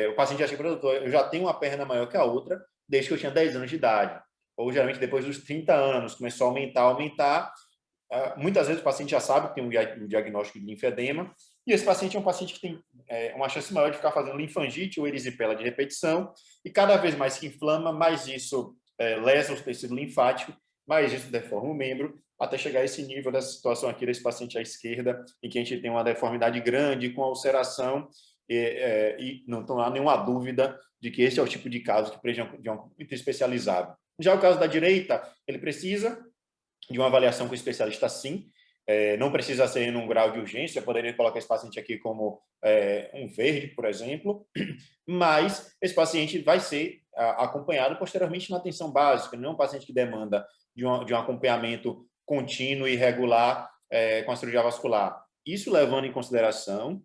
o paciente já chega para o doutor, eu já tenho uma perna maior que a outra, desde que eu tinha 10 anos de idade. Ou, geralmente, depois dos 30 anos, começou a aumentar. Muitas vezes o paciente já sabe que tem um diagnóstico de linfedema, e esse paciente é um paciente que tem uma chance maior de ficar fazendo linfangite ou erisipela de repetição, e cada vez mais que inflama, mais isso lesa o tecido linfático, mais isso deforma o membro, até chegar a esse nível dessa situação aqui desse paciente à esquerda, em que a gente tem uma deformidade grande com ulceração, e não há nenhuma dúvida de que esse é o tipo de caso que precisa de um especializado. Já o caso da direita, ele precisa de uma avaliação com o especialista, sim. Não precisa ser num grau de urgência, eu poderia colocar esse paciente aqui como um verde, por exemplo, mas esse paciente vai ser acompanhado posteriormente na atenção básica, não é um paciente que demanda de um acompanhamento contínuo e regular com a cirurgia vascular. Isso levando em consideração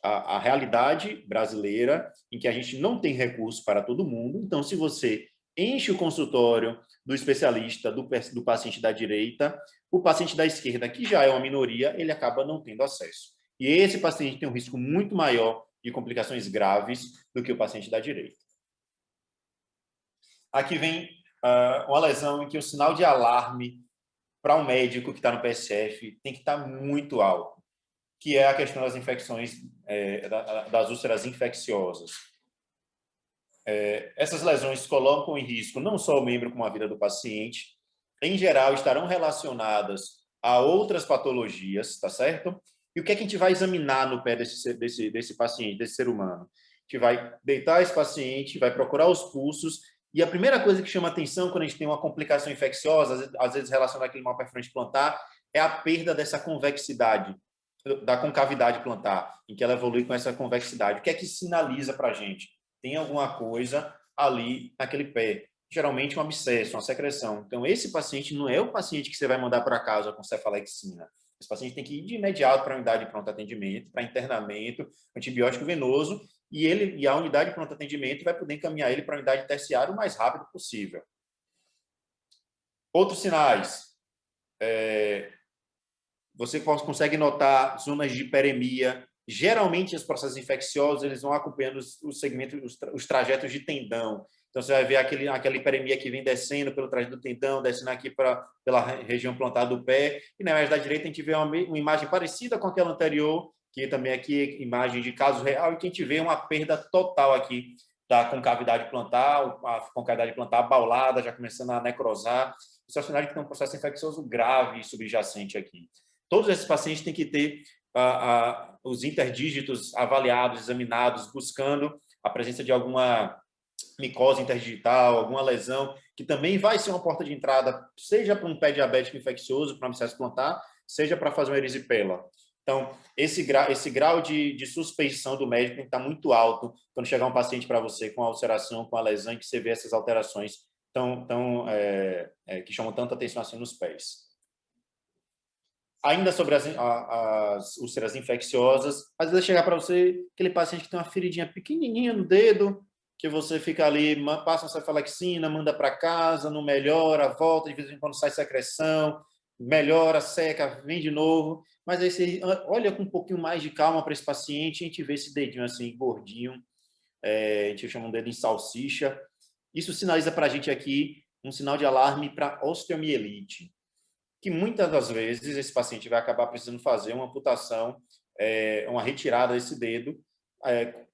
a realidade brasileira, em que a gente não tem recurso para todo mundo. Então, se você enche o consultório do especialista, do paciente da direita, o paciente da esquerda, que já é uma minoria, ele acaba não tendo acesso. E esse paciente tem um risco muito maior de complicações graves do que o paciente da direita. Aqui vem uma lesão em que o sinal de alarme para um médico que está no PSF tem que estar muito alto, que é a questão das infecções, das úlceras infecciosas. Essas lesões colocam em risco não só o membro como a vida do paciente, em geral estarão relacionadas a outras patologias, tá certo? E o que é que a gente vai examinar no pé desse paciente, desse ser humano? A gente vai deitar esse paciente, vai procurar os pulsos, e a primeira coisa que chama atenção quando a gente tem uma complicação infecciosa, às vezes relacionada àquele mal perforante plantar, é a perda dessa convexidade, da concavidade plantar, em que ela evolui com essa convexidade. O que é que sinaliza para a gente? Tem alguma coisa ali naquele pé. Geralmente um abscesso, uma secreção. Então, esse paciente não é o paciente que você vai mandar para casa com cefalexina. Esse paciente tem que ir de imediato para a unidade de pronto atendimento, para internamento, antibiótico venoso, e a unidade de pronto atendimento vai poder encaminhar ele para a unidade terciária o mais rápido possível. Outros sinais. Você consegue notar zonas de hiperemia. Geralmente, os processos infecciosos eles vão acompanhando os segmentos, os trajetos de tendão. Então, você vai ver aquela hiperemia que vem descendo pelo trajeto do tendão, descendo aqui pela região plantar do pé. E na imagem da direita, a gente vê uma imagem parecida com aquela anterior, que também aqui imagem de caso real, e que a gente vê uma perda total aqui da concavidade plantar, a concavidade plantar abaulada, já começando a necrosar. Isso é sinal de que tem um processo infeccioso grave e subjacente aqui. Todos esses pacientes têm que ter os interdígitos avaliados, examinados, buscando a presença de alguma micose interdigital, alguma lesão, que também vai ser uma porta de entrada, seja para um pé diabético infeccioso, para um abscesso plantar, seja para fazer uma erisipela. Então, esse grau de suspeição do médico tem que estar muito alto quando chegar um paciente para você com a ulceração, com a lesão, e que você vê essas alterações que chamam tanta atenção assim nos pés. Ainda sobre as úlceras infecciosas, às vezes chegar para você aquele paciente que tem uma feridinha pequenininha no dedo, que você fica ali, passa uma cefalexina, manda para casa, não melhora, volta, de vez em quando sai secreção, melhora, seca, vem de novo. Mas aí você olha com um pouquinho mais de calma para esse paciente, a gente vê esse dedinho assim, gordinho, a gente chama um dedo em salsicha. Isso sinaliza para a gente aqui um sinal de alarme para osteomielite, que muitas das vezes esse paciente vai acabar precisando fazer uma amputação, uma retirada desse dedo,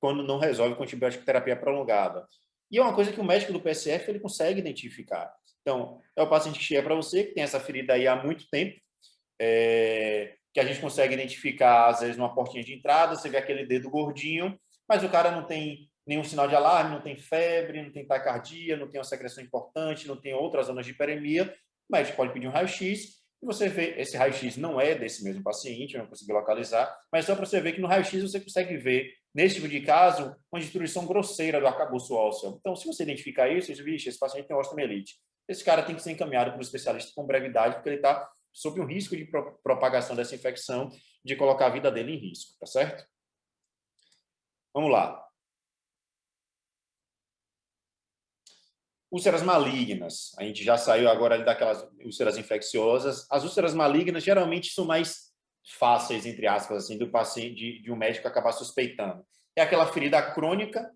quando não resolve com antibiótico terapia prolongada. E é uma coisa que o médico do PSF ele consegue identificar. Então, é o paciente que chega para você, que tem essa ferida aí há muito tempo, que a gente consegue identificar, às vezes, numa portinha de entrada, você vê aquele dedo gordinho, mas o cara não tem nenhum sinal de alarme, não tem febre, não tem taquicardia, não tem uma secreção importante, não tem outras zonas de hiperemia. O médico pode pedir um raio-x e você vê, esse raio-x não é desse mesmo paciente, eu não consegui localizar, mas só para você ver que no raio-x você consegue ver, nesse tipo de caso, uma destruição grosseira do arcabouço ósseo. Então, se você identificar isso, você diz, vixe, esse paciente tem osteomielite. Esse cara tem que ser encaminhado para um especialista com brevidade, porque ele está sob um risco de propagação dessa infecção, de colocar a vida dele em risco, tá certo? Vamos lá. Úlceras malignas. A gente já saiu agora daquelas úlceras infecciosas. As úlceras malignas geralmente são mais fáceis, entre aspas, assim, do paciente, de um médico acabar suspeitando. É aquela ferida crônica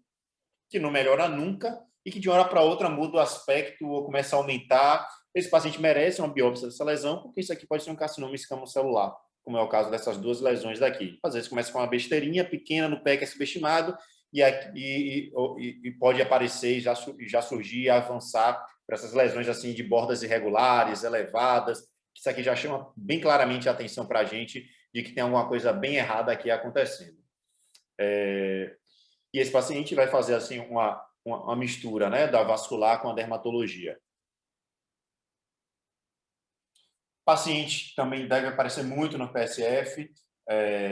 que não melhora nunca e que de uma hora para outra muda o aspecto ou começa a aumentar. Esse paciente merece uma biópsia dessa lesão, porque isso aqui pode ser um carcinoma escamocelular, como é o caso dessas duas lesões daqui. Às vezes começa com uma besteirinha pequena no pé que é subestimado, e pode aparecer e já surgir e avançar por essas lesões assim de bordas irregulares, elevadas. Isso aqui já chama bem claramente a atenção para a gente de que tem alguma coisa bem errada aqui acontecendo. E esse paciente vai fazer assim uma mistura, né, da vascular com a dermatologia. O paciente também deve aparecer muito no PSF,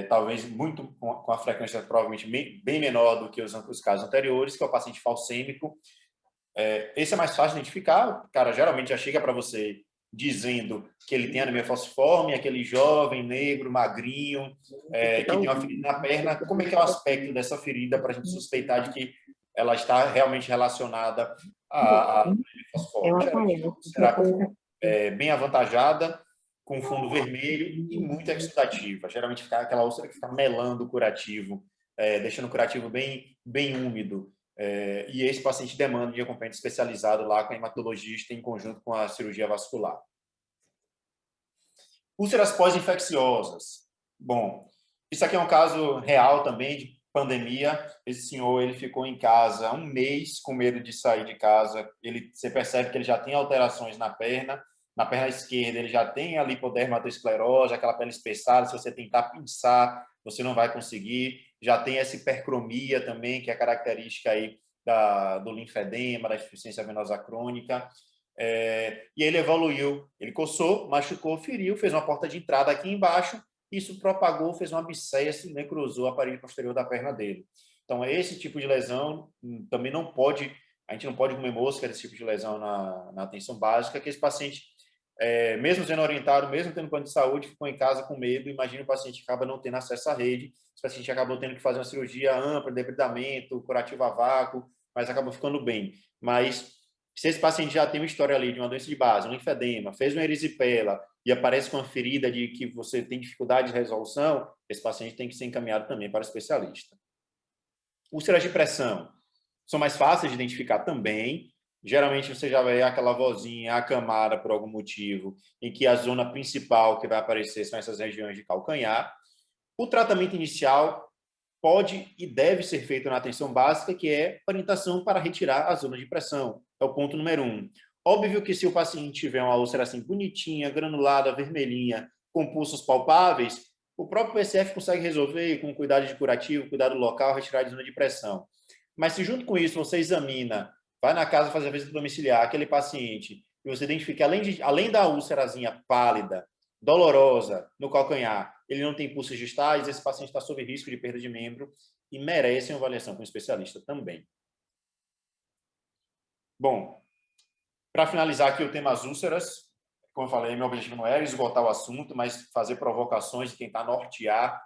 talvez muito com a frequência provavelmente bem menor do que os casos anteriores, que é o paciente falcêmico. Esse é mais fácil de identificar. O cara geralmente já chega para você dizendo que ele tem anemia falciforme, aquele jovem, negro, magrinho, que tem uma ferida na perna. Como é que é o aspecto dessa ferida para a gente suspeitar de que ela está realmente relacionada à anemia falciforme? Geralmente, será bem avantajada, com fundo vermelho e muito exudativa. Geralmente fica aquela úlcera que fica melando o curativo, deixando o curativo bem úmido. E esse paciente demanda de acompanhamento especializado lá com a hematologista em conjunto com a cirurgia vascular. Úlceras pós-infecciosas. Bom, isso aqui é um caso real também de pandemia. Esse senhor, ele ficou em casa um mês com medo de sair de casa. Você percebe que ele já tem alterações na perna esquerda, ele já tem a lipodermatosclerose, aquela pele espessada. Se você tentar pinçar, você não vai conseguir. Já tem essa hipercromia também, que é característica aí do linfedema, da insuficiência venosa crônica. E ele evoluiu, ele coçou, machucou, feriu, fez uma porta de entrada aqui embaixo, isso propagou, fez uma abscesso e necrosou o aparelho posterior da perna dele. Então, esse tipo de lesão também não pode, a gente não pode comer mosca desse tipo de lesão na atenção básica, que esse paciente, mesmo sendo orientado, mesmo tendo plano de saúde, ficou em casa com medo. Imagina o paciente acaba não tendo acesso à rede, esse paciente acabou tendo que fazer uma cirurgia ampla, debridamento, curativo a vácuo, mas acabou ficando bem. Mas se esse paciente já tem uma história ali de uma doença de base, um linfedema, fez uma erisipela e aparece com uma ferida de que você tem dificuldade de resolução, esse paciente tem que ser encaminhado também para o especialista. Úlceras de pressão são mais fáceis de identificar também. Geralmente você já vê aquela vozinha acamada por algum motivo, em que a zona principal que vai aparecer são essas regiões de calcanhar. O tratamento inicial pode e deve ser feito na atenção básica, que é orientação para retirar a zona de pressão. É o ponto número 1. Óbvio que se o paciente tiver uma úlcera assim bonitinha, granulada, vermelhinha, com pulsos palpáveis, o próprio PSF consegue resolver com cuidado de curativo, cuidado local, retirar a zona de pressão. Mas se junto com isso você examina, vai na casa fazer a visita domiciliar, aquele paciente, e você identifica, além da úlcerazinha pálida, dolorosa no calcanhar, ele não tem pulsos distais, esse paciente está sob risco de perda de membro e merece uma avaliação com um especialista também. Bom, para finalizar aqui o tema as úlceras, como eu falei, meu objetivo não era esgotar o assunto, mas fazer provocações e tentar nortear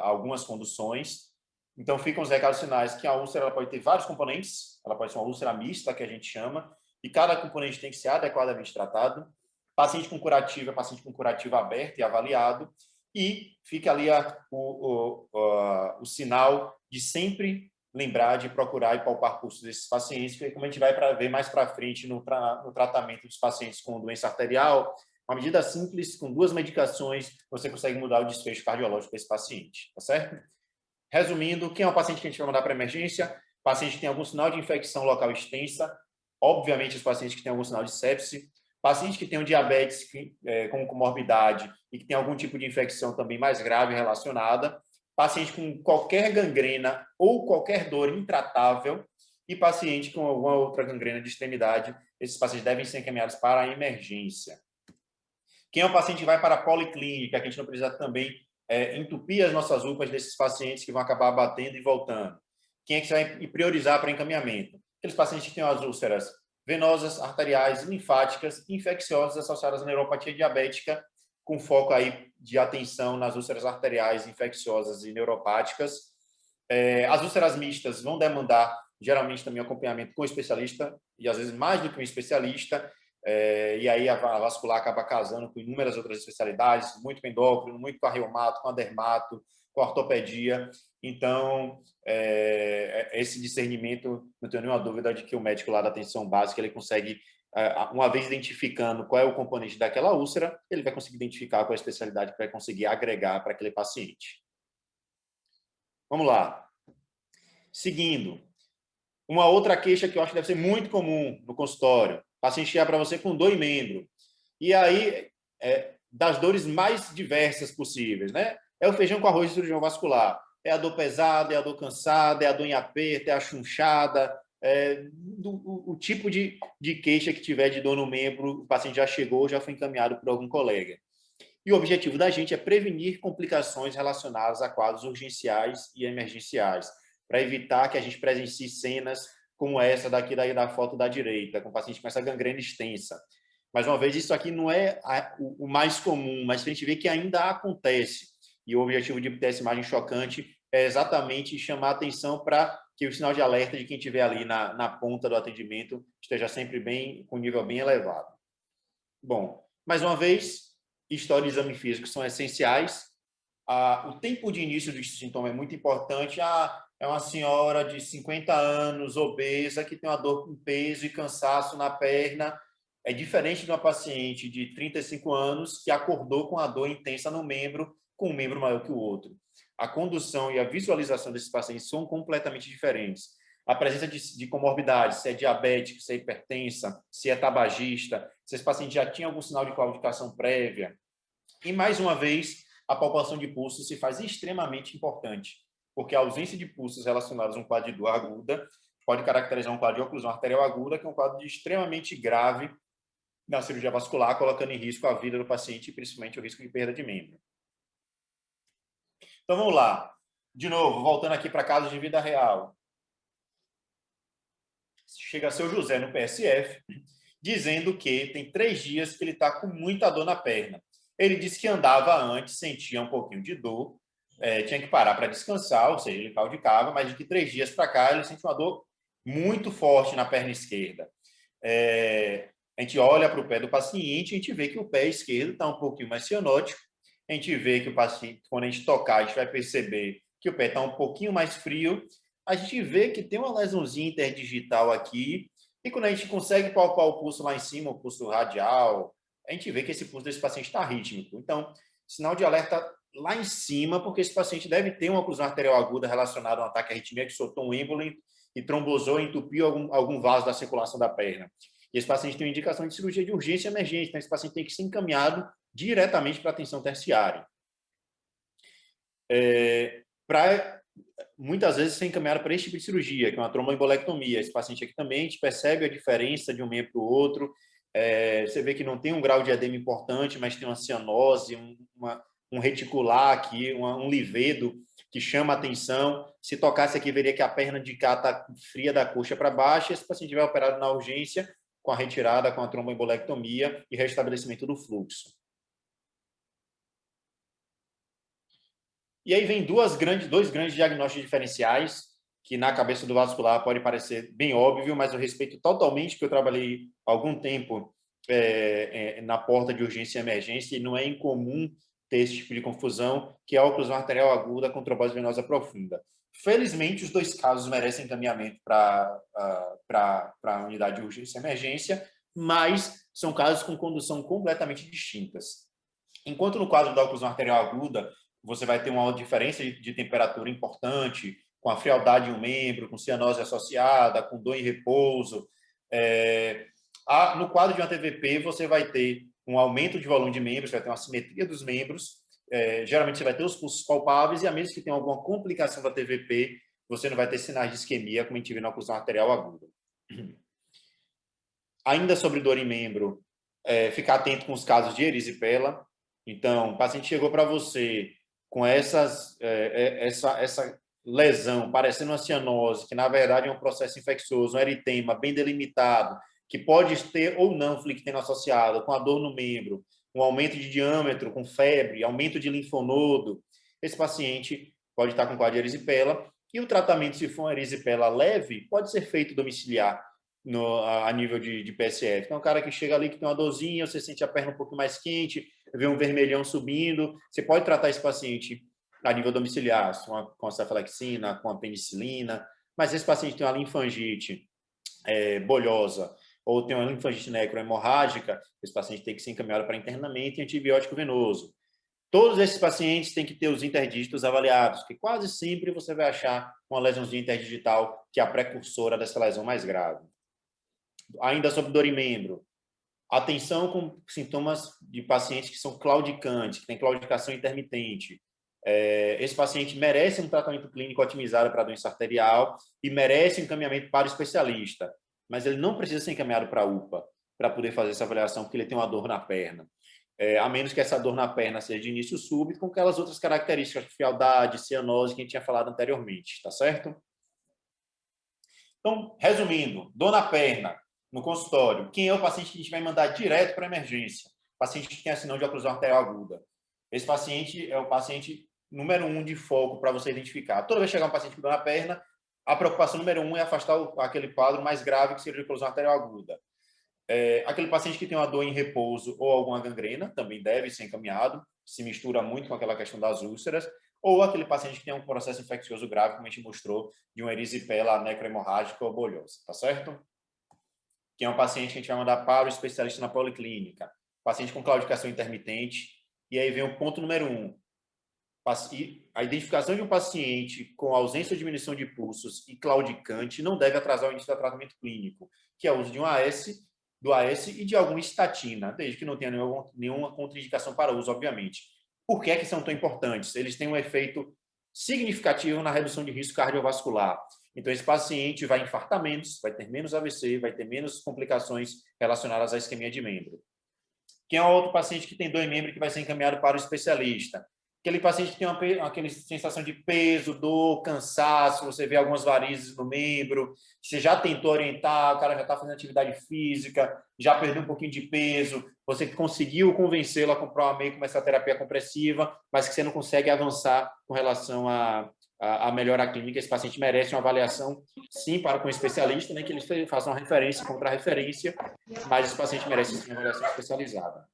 algumas conduções. Então, ficam os recados finais que a úlcera ela pode ter vários componentes, ela pode ser uma úlcera mista, que a gente chama, e cada componente tem que ser adequadamente tratado. Paciente com curativo é paciente com curativo aberto e avaliado, e fica ali o sinal de sempre lembrar de procurar e palpar pulsos desses pacientes, que como a gente vai ver mais para frente no tratamento dos pacientes com doença arterial, uma medida simples, com 2 medicações, você consegue mudar o desfecho cardiológico desse paciente, tá certo? Resumindo, quem é o paciente que a gente vai mandar para emergência? Paciente que tem algum sinal de infecção local extensa, obviamente os pacientes que têm algum sinal de sepse, paciente que tem um diabetes com comorbidade e que tem algum tipo de infecção também mais grave relacionada, paciente com qualquer gangrena ou qualquer dor intratável e paciente com alguma outra gangrena de extremidade, esses pacientes devem ser encaminhados para a emergência. Quem é o paciente que vai para a policlínica, que a gente não precisa também entupir as nossas UPAs desses pacientes que vão acabar batendo e voltando? Quem é que vai priorizar para encaminhamento? Aqueles pacientes que têm as úlceras venosas, arteriais, linfáticas, infecciosas associadas à neuropatia diabética, com foco aí de atenção nas úlceras arteriais, infecciosas e neuropáticas. As úlceras mistas vão demandar, geralmente, também acompanhamento com especialista, e às vezes mais do que um especialista, e aí a vascular acaba casando com inúmeras outras especialidades, muito com endócrino, muito com a reumato, com a dermato, com a ortopedia. Então, esse discernimento, não tenho nenhuma dúvida de que o médico lá da atenção básica, ele consegue, uma vez identificando qual é o componente daquela úlcera, ele vai conseguir identificar qual é a especialidade que vai conseguir agregar para aquele paciente. Vamos lá. Seguindo. Uma outra queixa que eu acho que deve ser muito comum no consultório, o paciente chega para você com dor em membro. E aí, das dores mais diversas possíveis, né? É o feijão com arroz de cirurgião vascular. É a dor pesada, é a dor cansada, é a dor em aperto, é a chunchada, o tipo de queixa que tiver de dor no membro, o paciente já chegou, já foi encaminhado por algum colega. E o objetivo da gente é prevenir complicações relacionadas a quadros urgenciais e emergenciais, para evitar que a gente presencie cenas como essa daqui da foto da direita, com o paciente com essa gangrena extensa. Mais uma vez, isso aqui não é o mais comum, mas a gente vê que ainda acontece. E o objetivo de ter essa imagem chocante é exatamente chamar a atenção para que o sinal de alerta de quem estiver ali na ponta do atendimento esteja sempre com um nível bem elevado. Bom, mais uma vez, história e exame físico são essenciais. O tempo de início do sintoma é muito importante. É uma senhora de 50 anos, obesa, que tem uma dor com peso e cansaço na perna. É diferente de uma paciente de 35 anos que acordou com a dor intensa no membro, com um membro maior que o outro. A condução e a visualização desses pacientes são completamente diferentes. A presença de comorbidades, se é diabética, se é hipertensa, se é tabagista, se esse paciente já tinha algum sinal de claudicação prévia. E, mais uma vez, a palpação de pulsos se faz extremamente importante, porque a ausência de pulsos relacionados a um quadro de dor aguda pode caracterizar um quadro de oclusão arterial aguda, que é um quadro extremamente grave na cirurgia vascular, colocando em risco a vida do paciente e principalmente o risco de perda de membro. Então, vamos lá. De novo, voltando aqui para casos de vida real. Chega seu José no PSF, dizendo que tem 3 dias que ele está com muita dor na perna. Ele disse que andava antes, sentia um pouquinho de dor, tinha que parar para descansar, ou seja, ele claudicava, mas de que 3 dias para cá ele sente uma dor muito forte na perna esquerda. A gente olha para o pé do paciente, a gente vê que o pé esquerdo está um pouquinho mais cianótico, a gente vê que o paciente, quando a gente tocar, a gente vai perceber que o pé está um pouquinho mais frio, a gente vê que tem uma lesãozinha interdigital aqui, e quando a gente consegue palpar o pulso lá em cima, o pulso radial, a gente vê que esse pulso desse paciente está rítmico. Então, sinal de alerta lá em cima, porque esse paciente deve ter uma oclusão arterial aguda relacionada a um ataque à arritmia que soltou um êmbolo e trombosou, entupiu algum vaso da circulação da perna. E esse paciente tem uma indicação de cirurgia de urgência e emergência, então esse paciente tem que ser encaminhado diretamente para atenção terciária. Muitas vezes ser encaminhado para esse tipo de cirurgia, que é uma tromboembolectomia. Esse paciente aqui também, a gente percebe a diferença de um membro para o outro. Você vê que não tem um grau de edema importante, mas tem uma cianose, um reticular aqui, um livedo que chama a atenção. Se tocasse aqui, veria que a perna de cá está fria da coxa para baixo, e esse paciente vai operado na urgência com a retirada, com a tromboembolectomia e restabelecimento do fluxo. E aí vem dois grandes diagnósticos diferenciais, que na cabeça do vascular pode parecer bem óbvio, mas eu respeito totalmente, porque eu trabalhei algum tempo na porta de urgência e emergência, e não é incomum ter esse tipo de confusão, que é a oclusão arterial aguda com trombose venosa profunda. Felizmente, os 2 casos merecem encaminhamento para a unidade de urgência e emergência, mas são casos com condução completamente distintas. Enquanto no quadro da oclusão arterial aguda, você vai ter uma diferença de temperatura importante, com a frialdade em um membro, com cianose associada, com dor em repouso. No quadro de uma TVP, você vai ter um aumento de volume de membros, vai ter uma simetria dos membros. Geralmente, você vai ter os pulsos palpáveis, e a menos que tenha alguma complicação da TVP, você não vai ter sinais de isquemia, como a gente vê na oclusão arterial aguda. Ainda sobre dor em membro, ficar atento com os casos de erisipela. Então, o paciente chegou para você com essa lesão, parecendo uma cianose, que na verdade é um processo infeccioso, um eritema bem delimitado, que pode ter ou não flicteno associado, com a dor no membro, um aumento de diâmetro, com febre, aumento de linfonodo, esse paciente pode estar com quadro de erisipela, e o tratamento, se for uma erisipela leve, pode ser feito domiciliar a nível de PSF. Então, o cara que chega ali que tem uma dorzinha, você sente a perna um pouco mais quente, vê um vermelhão subindo, você pode tratar esse paciente a nível domiciliar, com a cefalexina, com a penicilina, mas esse paciente tem uma linfangite bolhosa, ou tem uma linfangite necrohemorrágica, esse paciente tem que ser encaminhado para internamento e antibiótico venoso. Todos esses pacientes têm que ter os interdígitos avaliados, que quase sempre você vai achar uma lesãozinha interdigital que é a precursora dessa lesão mais grave. Ainda sobre dor em membro, atenção com sintomas de pacientes que são claudicantes, que têm claudicação intermitente. Esse paciente merece um tratamento clínico otimizado para a doença arterial e merece um encaminhamento para o especialista, mas ele não precisa ser encaminhado para a UPA para poder fazer essa avaliação, porque ele tem uma dor na perna. A menos que essa dor na perna seja de início súbito, com aquelas outras características de frialdade, cianose, que a gente tinha falado anteriormente, tá certo? Então, resumindo, dor na perna, no consultório, quem é o paciente que a gente vai mandar direto para a emergência? Paciente que tem a síndrome de oclusão arterial aguda. Esse paciente é o paciente número 1 de foco para você identificar. Toda vez que chegar um paciente com dor na perna, a preocupação número 1 é afastar aquele quadro mais grave que seria a oclusão arterial aguda. Aquele paciente que tem uma dor em repouso ou alguma gangrena também deve ser encaminhado, se mistura muito com aquela questão das úlceras, ou aquele paciente que tem um processo infeccioso grave, como a gente mostrou, de uma erisipela necrohemorrágica ou bolhosa, tá certo? Que é um paciente que a gente vai mandar para o especialista na policlínica, paciente com claudicação intermitente, e aí vem o ponto número 1, a identificação de um paciente com ausência ou diminuição de pulsos e claudicante não deve atrasar o início do tratamento clínico, que é o uso de um do AS e de alguma estatina, desde que não tenha nenhuma contraindicação para uso, obviamente. Por que é que são tão importantes? Eles têm um efeito significativo na redução de risco cardiovascular. Então, esse paciente vai infartar menos, vai ter menos AVC, vai ter menos complicações relacionadas à isquemia de membro. Quem é o outro paciente que tem dor em membro que vai ser encaminhado para o especialista? Aquele paciente que tem aquela sensação de peso, dor, cansaço, você vê algumas varizes no membro, você já tentou orientar, o cara já está fazendo atividade física, já perdeu um pouquinho de peso, você conseguiu convencê-lo a comprar uma meio começar a terapia compressiva, mas que você não consegue avançar com relação a melhorar a clínica. Esse paciente merece uma avaliação, sim, para com o especialista, nem que ele faça uma referência contra a referência, mas esse paciente merece sim, uma avaliação especializada.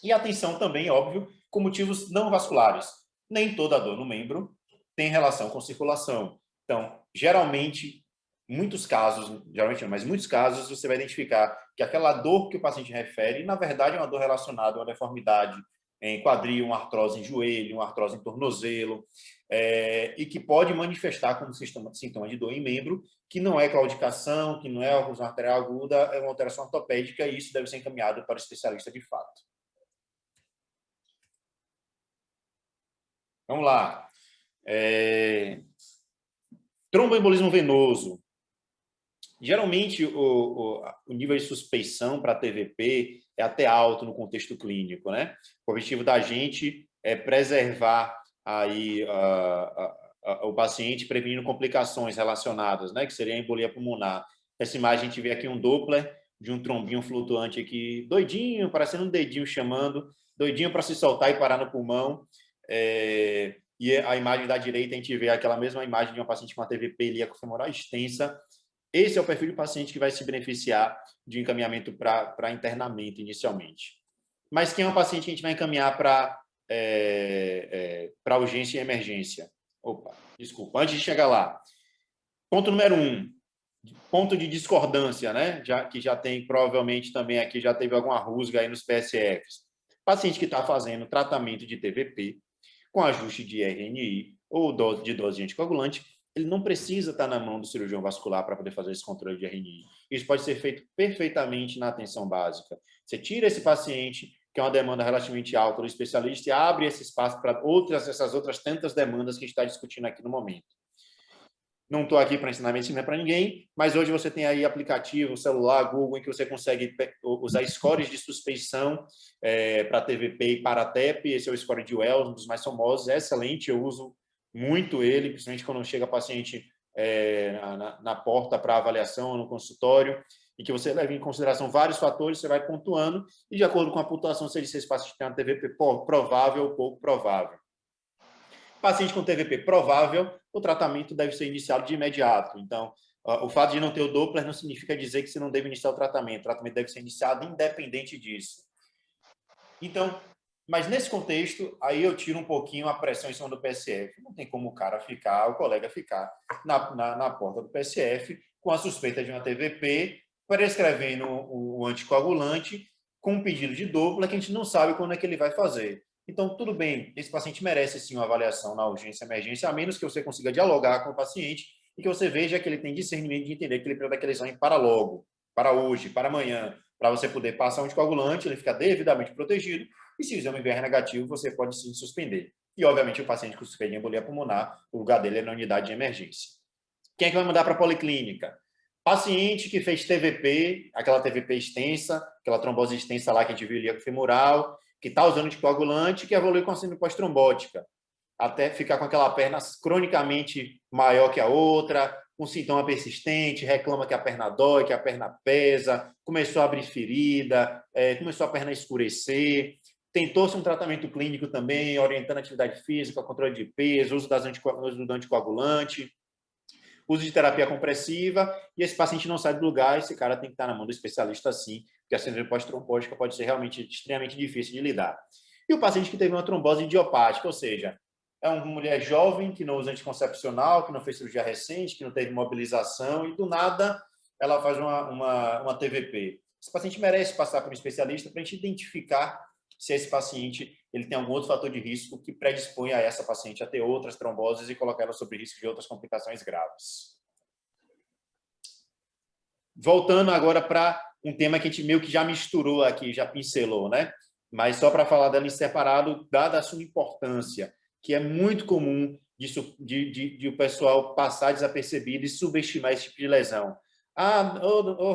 E atenção também, óbvio, com motivos não vasculares. Nem toda dor no membro tem relação com circulação. Então, geralmente, muitos casos, geralmente não, mas muitos casos, você vai identificar que aquela dor que o paciente refere, na verdade, é uma dor relacionada a uma deformidade em quadril, uma artrose em joelho, uma artrose em tornozelo, e que pode manifestar como sintoma de dor em membro, que não é claudicação, que não é oclusão arterial aguda, é uma alteração ortopédica, e isso deve ser encaminhado para o especialista de fato. Vamos lá. Tromboembolismo venoso. Geralmente, o nível de suspeição para TVP é até alto no contexto clínico, né? O objetivo da gente é preservar aí, o paciente prevenindo complicações relacionadas, né? Que seria a embolia pulmonar. Nessa imagem, a gente vê aqui um Doppler de um trombinho flutuante aqui, doidinho, parecendo um dedinho chamando, doidinho para se soltar e parar no pulmão. E a imagem da direita, a gente vê aquela mesma imagem de uma paciente com uma TVP ilíaco-femoral extensa. Esse é o perfil de paciente que vai se beneficiar de encaminhamento para internamento inicialmente. Mas quem é um paciente que a gente vai encaminhar para urgência e emergência? Opa, desculpa, antes de chegar lá. Ponto número 1, ponto de discordância, né? Que já tem, provavelmente também aqui já teve alguma rusga aí nos PSFs. Paciente que está fazendo tratamento de TVP, com ajuste de RNI ou de dose anticoagulante, ele não precisa estar na mão do cirurgião vascular para poder fazer esse controle de RNI. Isso pode ser feito perfeitamente na atenção básica. Você tira esse paciente, que é uma demanda relativamente alta do especialista, e abre esse espaço para essas outras tantas demandas que a gente está discutindo aqui no momento. Não estou aqui para ensinar medicina para ninguém, mas hoje você tem aí aplicativo, celular, Google, em que você consegue usar scores de suspeição para TVP e para TEP. Esse é o score de Wells, um dos mais famosos, é excelente, eu uso muito ele, principalmente quando chega paciente na porta para avaliação, no consultório, e que você leva em consideração vários fatores, você vai pontuando, e de acordo com a pontuação, você diz se esse paciente tem uma TVP provável ou pouco provável. Paciente com TVP provável, o tratamento deve ser iniciado de imediato. Então, o fato de não ter o Doppler não significa dizer que você não deve iniciar o tratamento deve ser iniciado independente disso. Então, mas nesse contexto, aí eu tiro um pouquinho a pressão em cima do PSF. Não tem como o colega ficar na porta do PSF com a suspeita de uma TVP, prescrevendo o anticoagulante com um pedido de Doppler que a gente não sabe quando é que ele vai fazer. Então, tudo bem, esse paciente merece sim uma avaliação na urgência e emergência, a menos que você consiga dialogar com o paciente e que você veja que ele tem discernimento de entender que ele precisa daquele exame para logo, para hoje, para amanhã, para você poder passar um anticoagulante, ele fica devidamente protegido, e se o exame vier negativo, você pode sim suspender. E, obviamente, o paciente com suspeita de embolia pulmonar, o lugar dele é na unidade de emergência. Quem é que vai mandar para a policlínica? Paciente que fez TVP, aquela TVP extensa, aquela trombose extensa lá que a gente viu ilíaco femoral, que está usando anticoagulante, que evolui com a síndrome pós-trombótica, até ficar com aquela perna cronicamente maior que a outra, com sintoma persistente, reclama que a perna dói, que a perna pesa, começou a abrir ferida, começou a perna a escurecer, tentou-se um tratamento clínico também, orientando a atividade física, controle de peso, uso do anticoagulante, uso de terapia compressiva, e esse paciente não sai do lugar, esse cara tem que estar na mão do especialista sim, porque a síndrome pós-trombótica pode ser realmente extremamente difícil de lidar. E o paciente que teve uma trombose idiopática, ou seja, é uma mulher jovem que não usa anticoncepcional, que não fez cirurgia recente, que não teve mobilização, e do nada ela faz uma TVP. Esse paciente merece passar por um especialista para a gente identificar se esse paciente ele tem algum outro fator de risco que predispõe a essa paciente a ter outras tromboses e colocar ela sob risco de outras complicações graves. Voltando agora para um tema que a gente meio que já misturou aqui, já pincelou, né? Mas só para falar dela em separado, dada a sua importância, que é muito comum de o pessoal passar desapercebido e subestimar esse tipo de lesão.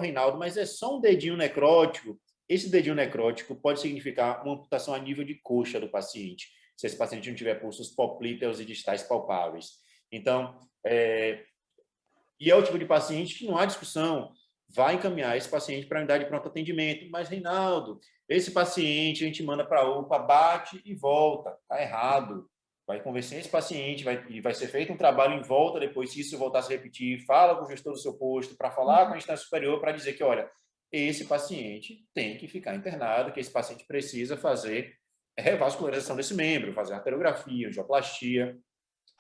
Reinaldo, mas é só um dedinho necrótico. Esse dedinho necrótico pode significar uma amputação a nível de coxa do paciente, se esse paciente não tiver pulsos poplíteos e distais palpáveis. Então, e é o tipo de paciente que não há discussão, vai encaminhar esse paciente para a unidade de pronto atendimento. Mas, Reinaldo, esse paciente a gente manda para a UPA, bate e volta. Está errado. Vai convencer esse paciente, vai ser feito um trabalho em volta depois, se isso voltar a se repetir, fala com o gestor do seu posto, para falar com a instância superior, para dizer que, olha, esse paciente tem que ficar internado, que esse paciente precisa fazer revascularização desse membro, fazer arteriografia, angioplastia,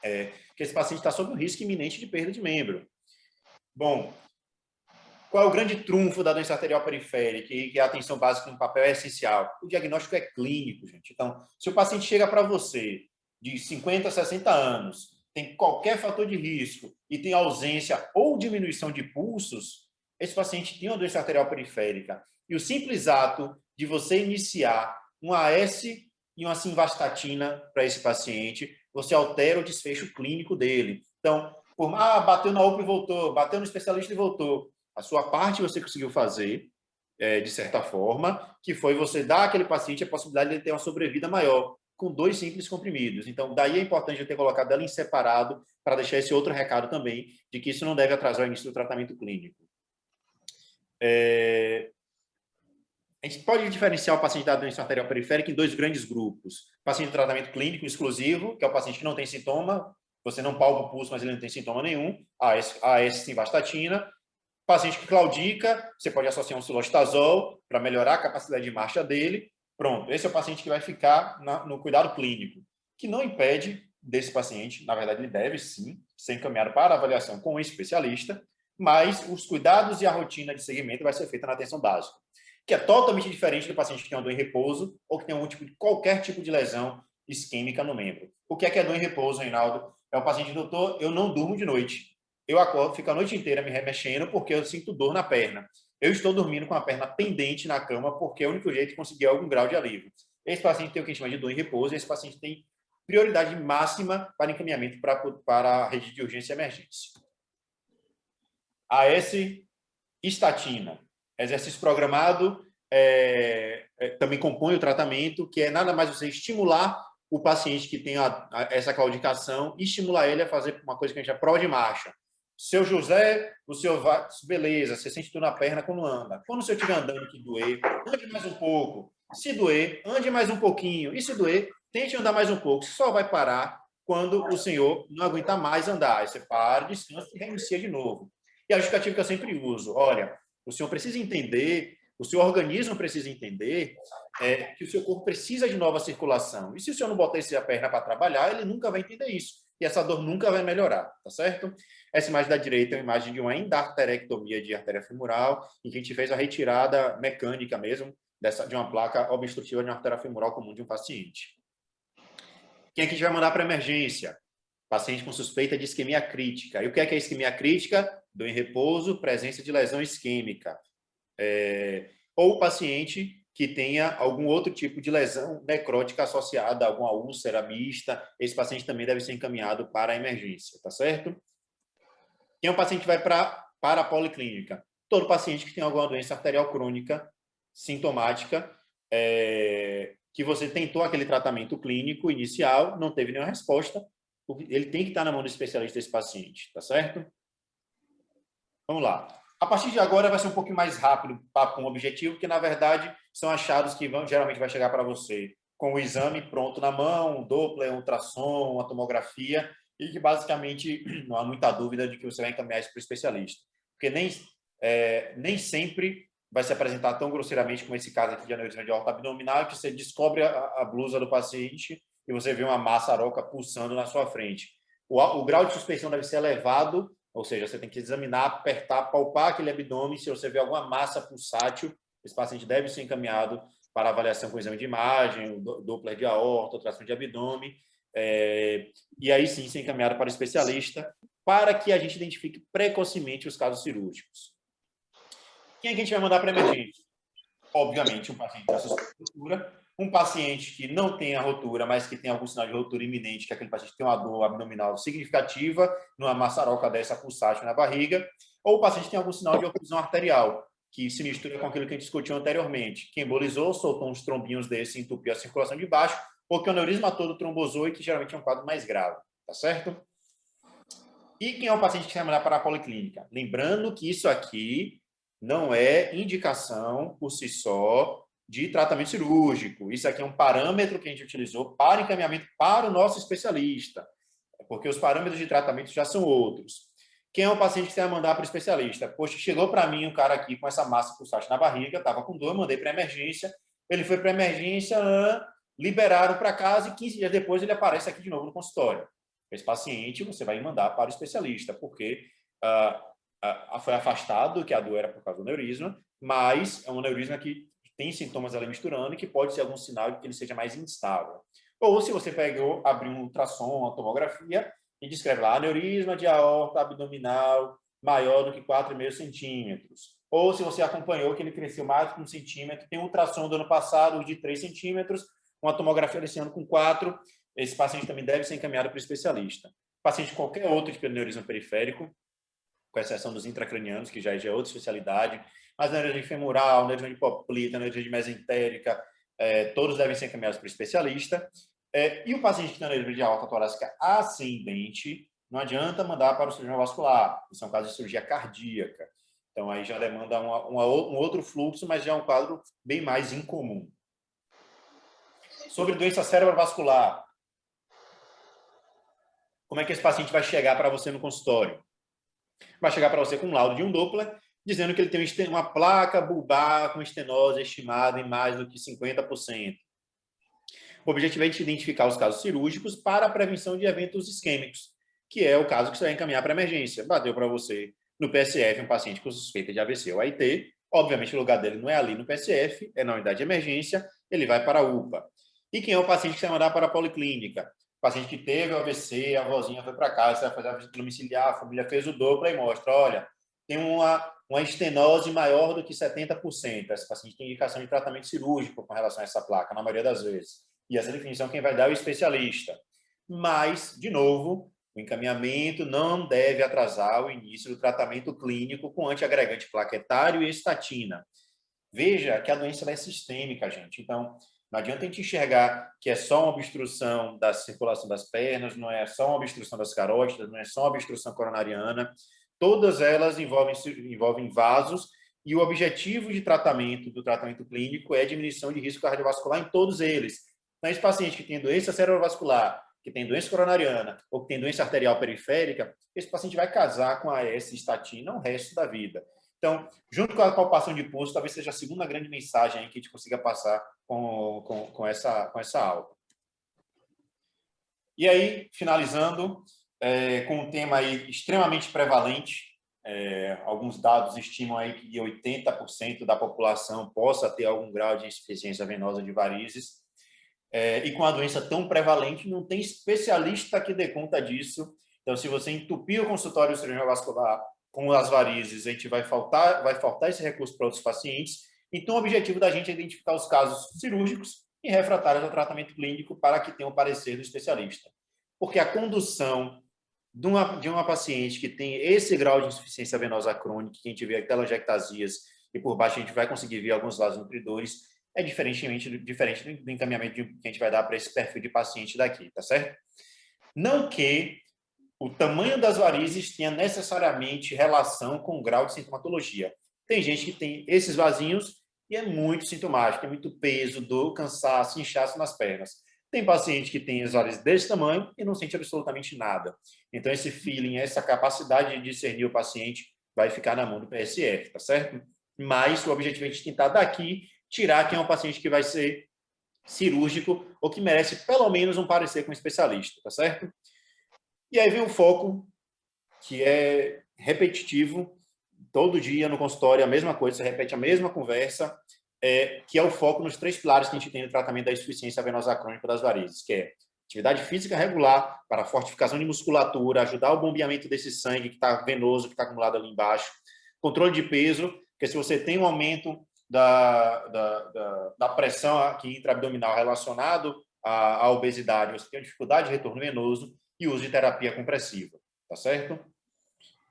que esse paciente está sob um risco iminente de perda de membro. Bom, qual é o grande trunfo da doença arterial periférica e que a atenção básica no papel é essencial? O diagnóstico é clínico, gente. Então, se o paciente chega para você de 50 a 60 anos, tem qualquer fator de risco e tem ausência ou diminuição de pulsos, esse paciente tem uma doença arterial periférica. E o simples ato de você iniciar um AS e uma simvastatina para esse paciente, você altera o desfecho clínico dele. Então, bateu na UPA e voltou, bateu no especialista e voltou. A sua parte você conseguiu fazer, de certa forma, que foi você dar àquele paciente a possibilidade de ele ter uma sobrevida maior, com 2 simples comprimidos. Então, daí é importante eu ter colocado ela em separado, para deixar esse outro recado também, de que isso não deve atrasar o início do tratamento clínico. A gente pode diferenciar o paciente da doença arterial periférica em 2 grandes grupos. Paciente de tratamento clínico exclusivo, que é o paciente que não tem sintoma, você não palpa o pulso, mas ele não tem sintoma nenhum, AS simvastatina. Paciente que claudica, você pode associar um sulostazol para melhorar a capacidade de marcha dele. Pronto, esse é o paciente que vai ficar no cuidado clínico, que não impede desse paciente, na verdade ele deve sim ser encaminhado para avaliação com um especialista, mas os cuidados e a rotina de segmento vai ser feita na atenção básica, que é totalmente diferente do paciente que tem uma dor em repouso ou que tem qualquer tipo de lesão isquêmica no membro. O que é dor em repouso, Reinaldo? É o paciente, doutor, eu não durmo de noite. Eu acordo, fico a noite inteira me remexendo porque eu sinto dor na perna. Eu estou dormindo com a perna pendente na cama porque é o único jeito de conseguir algum grau de alívio. Esse paciente tem o que a gente chama de dor em repouso e esse paciente tem prioridade máxima para encaminhamento para a rede de urgência e emergência. AS estatina. Exercício programado também compõe o tratamento, que é nada mais você estimular o paciente que tem essa claudicação e estimular ele a fazer uma coisa que a gente chama prova de marcha. Seu José, o senhor vai, beleza, você sente dor na perna quando anda. Quando o senhor estiver andando que doer, ande mais um pouco. Se doer, ande mais um pouquinho. E se doer, tente andar mais um pouco. Só vai parar quando o senhor não aguentar mais andar. Aí você para, descansa e reinicia de novo. E a justificativa que eu sempre uso, olha, o senhor precisa entender, o seu organismo precisa entender que o seu corpo precisa de nova circulação. E se o senhor não botar a perna para trabalhar, ele nunca vai entender isso. E essa dor nunca vai melhorar, tá certo? Essa imagem da direita é uma imagem de uma endarterectomia de artéria femoral, em que a gente fez a retirada mecânica mesmo de uma placa obstrutiva de uma artéria femoral comum de um paciente. Quem é que a gente vai mandar para emergência? Paciente com suspeita de isquemia crítica. E o que é isquemia crítica? Dor em repouso, presença de lesão isquêmica. Ou paciente que tenha algum outro tipo de lesão necrótica associada a alguma úlcera mista, esse paciente também deve ser encaminhado para a emergência, tá certo? Quem é o paciente que vai para a policlínica? Todo paciente que tem alguma doença arterial crônica sintomática, que você tentou aquele tratamento clínico inicial, não teve nenhuma resposta, ele tem que estar na mão do especialista desse paciente, tá certo? Vamos lá. A partir de agora vai ser um pouquinho mais rápido, papo com objetivo, porque na verdade são achados que geralmente vai chegar para você com o exame pronto na mão, um Doppler, um ultrassom, uma tomografia, e que basicamente não há muita dúvida de que você vai encaminhar isso para o especialista. Porque nem sempre vai se apresentar tão grosseiramente como esse caso aqui de aneurisma de aorta abdominal, que você descobre a blusa do paciente e você vê uma maçaroca pulsando na sua frente. O grau de suspeição deve ser elevado, ou seja, você tem que examinar, apertar, palpar aquele abdômen. Se você vê alguma massa pulsátil, esse paciente deve ser encaminhado para avaliação com exame de imagem, Doppler de aorta, ultrassom de abdômen, e aí sim ser encaminhado para o especialista, para que a gente identifique precocemente os casos cirúrgicos. Quem é que a gente vai mandar para a emergência? Obviamente, um paciente com suspeita, um paciente que não tem a rotura, mas que tem algum sinal de rotura iminente, que aquele paciente tem uma dor abdominal significativa, numa maçaroca dessa pulsátil na barriga, ou o paciente tem algum sinal de oclusão arterial, que se mistura com aquilo que a gente discutiu anteriormente, que embolizou, soltou uns trombinhos desse e entupiu a circulação de baixo, ou que o aneurisma todo trombosou e que geralmente é um quadro mais grave, tá certo? E quem é o paciente que vai mandar para a policlínica? Lembrando que isso aqui não é indicação por si só de tratamento cirúrgico. Isso aqui é um parâmetro que a gente utilizou para encaminhamento para o nosso especialista, porque os parâmetros de tratamento já são outros. Quem é o paciente que você vai mandar para o especialista? Poxa, chegou para mim um cara aqui com essa massa pulsante na barriga, estava com dor, mandei para a emergência, ele foi para a emergência, liberaram para casa e 15 dias depois ele aparece aqui de novo no consultório. Esse paciente você vai mandar para o especialista, porque foi afastado que a dor era por causa do aneurisma, mas é um aneurisma que tem sintomas ali misturando e que pode ser algum sinal de que ele seja mais instável. Ou se você abriu um ultrassom, uma tomografia, e descreve lá aneurisma de aorta abdominal maior do que 4,5 centímetros. Ou se você acompanhou que ele cresceu mais de 1 centímetro, tem um ultrassom do ano passado de 3 centímetros, uma tomografia desse ano com 4, esse paciente também deve ser encaminhado para o especialista. Paciente de qualquer outro tipo de aneurisma periférico, com exceção dos intracranianos, que já é outra especialidade, mas aneurisma femoral, aneurisma de poplita, aneurisma de mesentérica, todos devem ser encaminhados para o especialista. E o paciente que tem aneurisma de aorta torácica ascendente, não adianta mandar para o cirurgião vascular, isso é um caso de cirurgia cardíaca. Então, aí já demanda um outro fluxo, mas já é um quadro bem mais incomum. Sobre doença cerebrovascular, como é que esse paciente vai chegar para você no consultório? Vai chegar para você com um laudo de um Doppler, dizendo que ele tem uma placa bulbar com estenose estimada em mais do que 50%. O objetivo é identificar os casos cirúrgicos para a prevenção de eventos isquêmicos, que é o caso que você vai encaminhar para a emergência. Bateu para você no PSF um paciente com suspeita de AVC ou AIT, obviamente o lugar dele não é ali no PSF, é na unidade de emergência, ele vai para a UPA. E quem é o paciente que você vai mandar para a policlínica? O paciente que teve o AVC, a avózinha foi para casa, você vai fazer a visita domiciliar, a família fez o Doppler e mostra, olha, tem uma estenose maior do que 70%. Esse paciente tem indicação de tratamento cirúrgico com relação a essa placa, na maioria das vezes. E essa definição quem vai dar é o especialista. Mas, de novo, o encaminhamento não deve atrasar o início do tratamento clínico com antiagregante plaquetário e estatina. Veja que a doença é sistêmica, gente. Então, não adianta a gente enxergar que é só uma obstrução da circulação das pernas, não é só uma obstrução das carótidas, não é só uma obstrução coronariana. Todas elas envolvem vasos e o objetivo de tratamento do tratamento clínico é a diminuição de risco cardiovascular em todos eles. Então, esse paciente que tem doença cerebrovascular, que tem doença coronariana ou que tem doença arterial periférica, esse paciente vai casar com a AS estatina o resto da vida. Então, junto com a palpação de pulso, talvez seja a segunda grande mensagem aí que a gente consiga passar com essa aula. E aí, finalizando, com um tema aí extremamente prevalente, alguns dados estimam aí que 80% da população possa ter algum grau de insuficiência venosa de varizes. e com a doença tão prevalente, não tem especialista que dê conta disso. Então, se você entupir o consultório cirúrgico vascular com as varizes, a gente vai faltar esse recurso para outros pacientes. Então, o objetivo da gente é identificar os casos cirúrgicos e refratários ao tratamento clínico para que tenha o parecer do especialista. Porque a condução de uma paciente que tem esse grau de insuficiência venosa crônica, que a gente vê telangiectasias e por baixo a gente vai conseguir ver alguns vasos nutridores, é diferente do encaminhamento que a gente vai dar para esse perfil de paciente daqui, tá certo? Não que o tamanho das varizes tenha necessariamente relação com o grau de sintomatologia. Tem gente que tem esses vasinhos e é muito sintomático, é muito peso, dor, cansaço, inchaço nas pernas. Tem paciente que tem as varizes desse tamanho e não sente absolutamente nada. Então, esse feeling, essa capacidade de discernir o paciente vai ficar na mão do PSF, tá certo? Mas o objetivo é a gente tentar daqui tirar quem é um paciente que vai ser cirúrgico ou que merece pelo menos um parecer com um especialista, tá certo? E aí vem um foco que é repetitivo, todo dia no consultório a mesma coisa, você repete a mesma conversa, que é o foco nos 3 pilares que a gente tem no tratamento da insuficiência venosa crônica das varizes, que é atividade física regular para fortificação de musculatura, ajudar o bombeamento desse sangue que está venoso, que está acumulado ali embaixo, controle de peso, porque se você tem um aumento da pressão aqui intraabdominal relacionado à obesidade, você tem dificuldade de retorno venoso e uso de terapia compressiva, tá certo?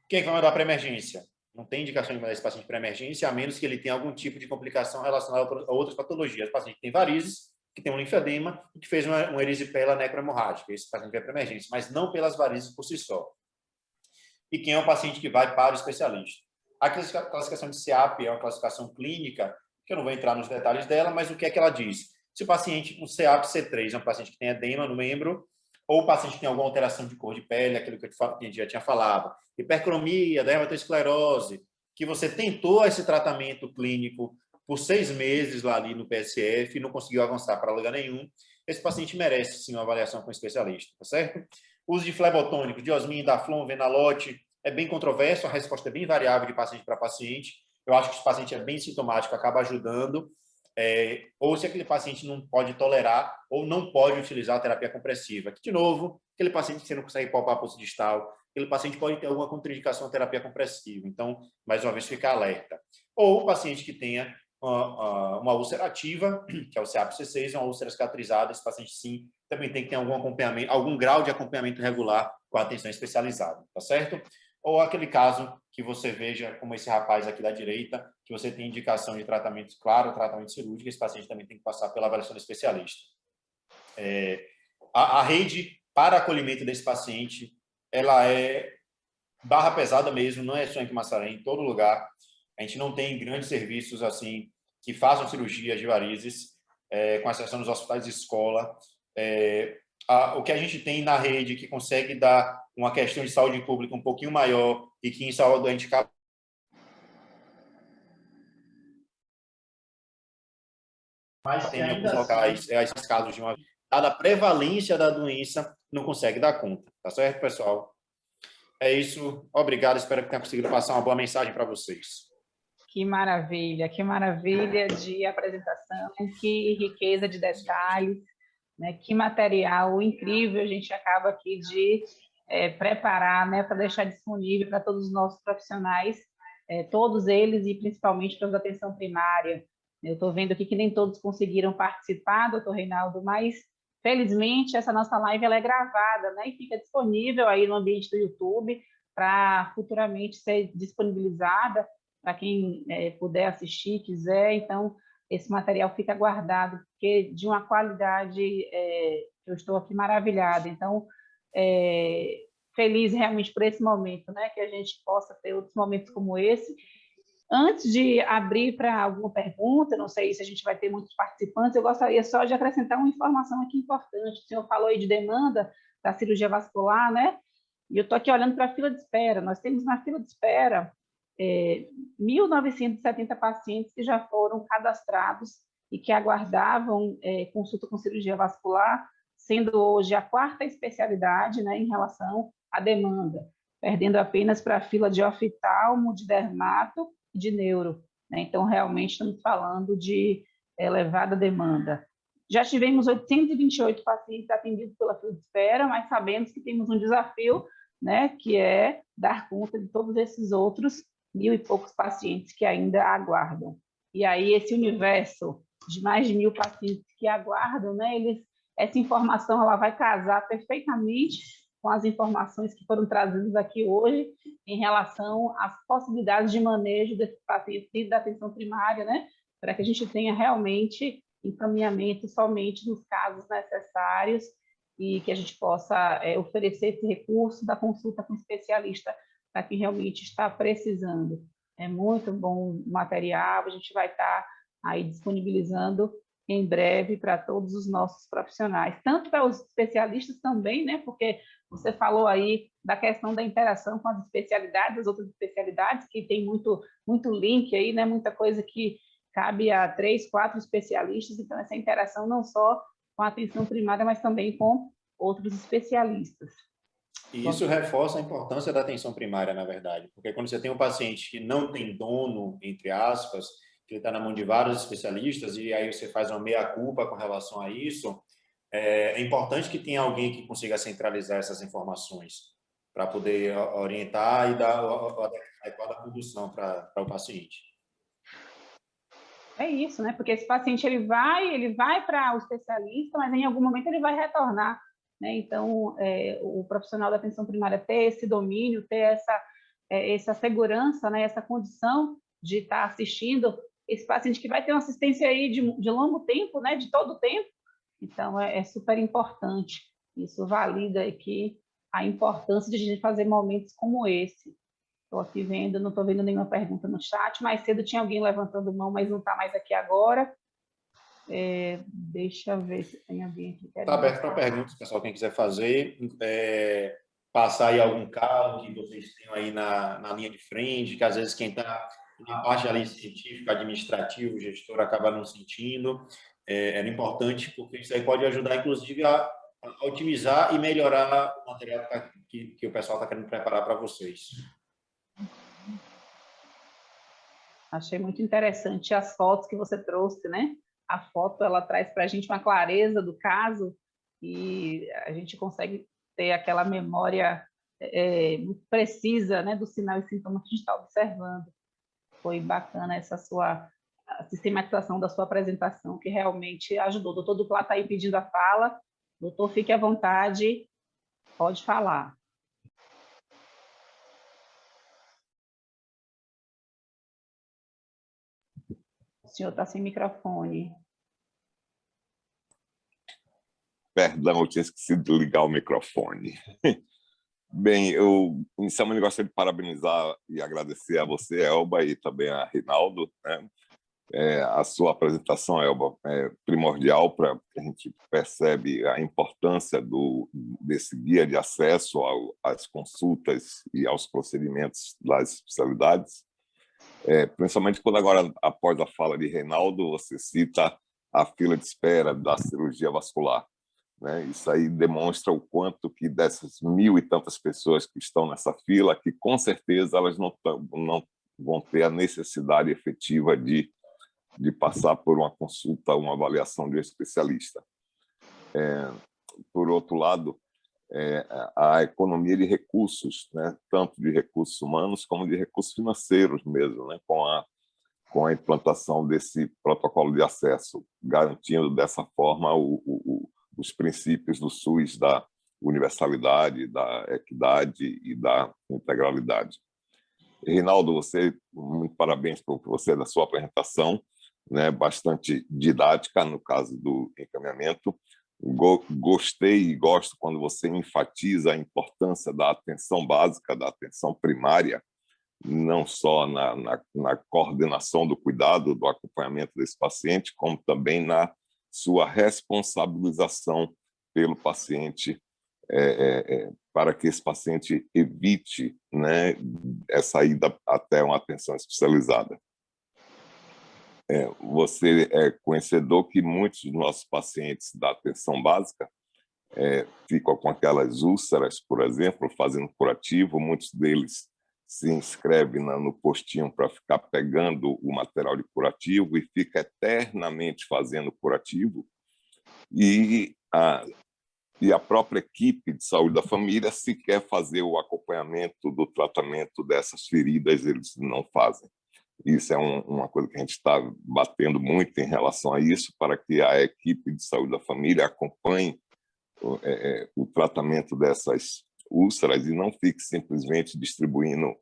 Quem é que vai mandar para emergência? Não tem indicação de mandar esse paciente para emergência, a menos que ele tenha algum tipo de complicação relacionada a outras patologias. O paciente tem varizes, que tem um linfedema e que fez uma erisipela necrohemorrágica. Esse paciente vai para emergência, mas não pelas varizes por si só. E quem é o paciente que vai para o especialista? A classificação de CEAP é uma classificação clínica, que eu não vou entrar nos detalhes dela, mas o que é que ela diz? Se o paciente com CEAP C3 é um paciente que tem edema no membro, ou o paciente tem alguma alteração de cor de pele, aquilo que a gente já tinha falado, hipercromia, dermatosclerose, que você tentou esse tratamento clínico por 6 meses lá ali no PSF e não conseguiu avançar para lugar nenhum, esse paciente merece sim uma avaliação com um especialista, tá certo? O uso de flebotônicos, diosmin, daflon, venalote, é bem controverso, a resposta é bem variável de paciente para paciente. Eu acho que se o paciente é bem sintomático, acaba ajudando, ou se aquele paciente não pode tolerar ou não pode utilizar a terapia compressiva. Aqui, de novo, aquele paciente que você não consegue palpar a pulso distal, aquele paciente pode ter alguma contraindicação à terapia compressiva. Então, mais uma vez, ficar alerta. Ou o paciente que tenha uma úlcera ativa, que é o CEAP-C6, uma úlcera cicatrizada, esse paciente, sim, também tem que ter algum acompanhamento, algum grau de acompanhamento regular com atenção especializada, tá certo? Ou aquele caso que você veja, como esse rapaz aqui da direita, que você tem indicação de tratamento, claro, tratamento cirúrgico, esse paciente também tem que passar pela avaliação do especialista. A rede para acolhimento desse paciente, ela é barra pesada mesmo, não é só em Camaçaré, em todo lugar. A gente não tem grandes serviços assim que façam cirurgias de varizes, com exceção dos hospitais de escola. O que a gente tem na rede que consegue dar uma questão de saúde pública um pouquinho maior e que em Salvador a gente acaba mas tem em alguns locais, esses casos de uma dada a prevalência da doença, não consegue dar conta. Tá certo, pessoal? É isso. Obrigado. Espero que tenha conseguido passar uma boa mensagem para vocês. Que maravilha de apresentação, que riqueza de detalhes, né? Que material incrível a gente acaba aqui de preparar, né, para deixar disponível para todos os nossos profissionais, todos eles e principalmente para os da atenção primária. Eu estou vendo aqui que nem todos conseguiram participar, doutor Reinaldo, mas felizmente essa nossa live ela é gravada, né, e fica disponível aí no ambiente do YouTube para futuramente ser disponibilizada para quem puder assistir, quiser. Então, esse material fica guardado, porque de uma qualidade, eu estou aqui maravilhada. Então, feliz realmente por esse momento, né? Que a gente possa ter outros momentos como esse. Antes de abrir para alguma pergunta, não sei se a gente vai ter muitos participantes, eu gostaria só de acrescentar uma informação aqui importante. O senhor falou aí de demanda da cirurgia vascular, né? E eu estou aqui olhando para a fila de espera. Nós temos na fila de espera 1.970 pacientes que já foram cadastrados e que aguardavam consulta com cirurgia vascular, sendo hoje a 4ª especialidade, né, em relação à demanda, perdendo apenas para a fila de oftalmo, de dermato e de neuro, né? Então, realmente, estamos falando de elevada demanda. Já tivemos 828 pacientes atendidos pela fila de espera, mas sabemos que temos um desafio, né, que é dar conta de todos esses outros 1.000 e poucos pacientes que ainda aguardam. E aí esse universo de mais de 1.000 pacientes que aguardam, né, essa informação ela vai casar perfeitamente com as informações que foram trazidas aqui hoje em relação às possibilidades de manejo desses pacientes da atenção primária, né, para que a gente tenha realmente encaminhamento somente nos casos necessários e que a gente possa oferecer esse recurso da consulta com especialista para quem realmente está precisando. É muito bom o material, a gente vai estar aí disponibilizando em breve para todos os nossos profissionais, tanto para os especialistas também, né? Porque você falou aí da questão da interação com as especialidades, as outras especialidades, que tem muito link aí, né? Muita coisa que cabe a 3, 4 especialistas, então essa interação não só com a atenção primária, mas também com outros especialistas. E isso reforça a importância da atenção primária, na verdade, porque quando você tem um paciente que não tem dono, entre aspas, que está na mão de vários especialistas, e aí você faz uma meia-culpa com relação a isso, é importante que tenha alguém que consiga centralizar essas informações para poder orientar e dar a adequada condução para o paciente. É isso, né? Porque esse paciente ele vai para o especialista, mas em algum momento ele vai retornar, né? Então, o profissional da atenção primária ter esse domínio, ter essa segurança, né? Essa condição de estar assistindo esse paciente que vai ter uma assistência aí de longo tempo, né? De todo o tempo. Então, é super importante. Isso valida aqui a importância de a gente fazer momentos como esse. Estou aqui vendo, não estou vendo nenhuma pergunta no chat. Mais cedo tinha alguém levantando mão, mas não está mais aqui agora. Deixa eu ver se tem alguém aqui querendo. Está aberto para perguntas, pessoal, quem quiser fazer. Passar aí algum caso que vocês tenham aí na linha de frente, que às vezes quem está na parte ali científica, administrativa, o gestor acaba não sentindo. Era importante, porque isso aí pode ajudar, inclusive, a otimizar e melhorar o material que o pessoal está querendo preparar para vocês. Achei muito interessante as fotos que você trouxe, né? A foto, ela traz para a gente uma clareza do caso e a gente consegue ter aquela memória muito precisa, né, do sinal e sintoma que a gente está observando. Foi bacana essa sua sistematização da sua apresentação, que realmente ajudou. O doutor Duplá está aí pedindo a fala. Doutor, fique à vontade, pode falar. O senhor está sem microfone. Perdão, eu tinha esquecido de ligar o microfone. Bem, eu inicialmente gostaria de parabenizar e agradecer a você, Elba, e também a Reinaldo, né? A sua apresentação, Elba, é primordial para que a gente percebe a importância desse guia de acesso às consultas e aos procedimentos das especialidades, principalmente quando agora, após a fala de Reinaldo, você cita a fila de espera da cirurgia vascular. Né? Isso aí demonstra o quanto que dessas 1.000 e tantas pessoas que estão nessa fila, que com certeza elas não vão ter a necessidade efetiva de passar por uma consulta, uma avaliação de um especialista. Por outro lado, a economia de recursos, né? Tanto de recursos humanos como de recursos financeiros mesmo, né? Com a implantação desse protocolo de acesso, garantindo dessa forma os princípios do SUS, da universalidade, da equidade e da integralidade. Reinaldo, muito parabéns por você da sua apresentação, né, bastante didática no caso do encaminhamento. Gostei e gosto quando você enfatiza a importância da atenção básica, da atenção primária, não só na coordenação do cuidado, do acompanhamento desse paciente, como também na sua responsabilização pelo paciente, para que esse paciente evite, né, essa ida até uma atenção especializada. Você é conhecedor que muitos dos nossos pacientes da atenção básica ficam com aquelas úlceras, por exemplo, fazendo curativo. Muitos deles se inscrevem no postinho para ficar pegando o material de curativo e fica eternamente fazendo curativo. E a própria equipe de saúde da família, se quer fazer o acompanhamento do tratamento dessas feridas, eles não fazem. Isso é uma coisa que a gente está batendo muito em relação a isso, para que a equipe de saúde da família acompanhe o tratamento dessas úlceras e não fique simplesmente distribuindo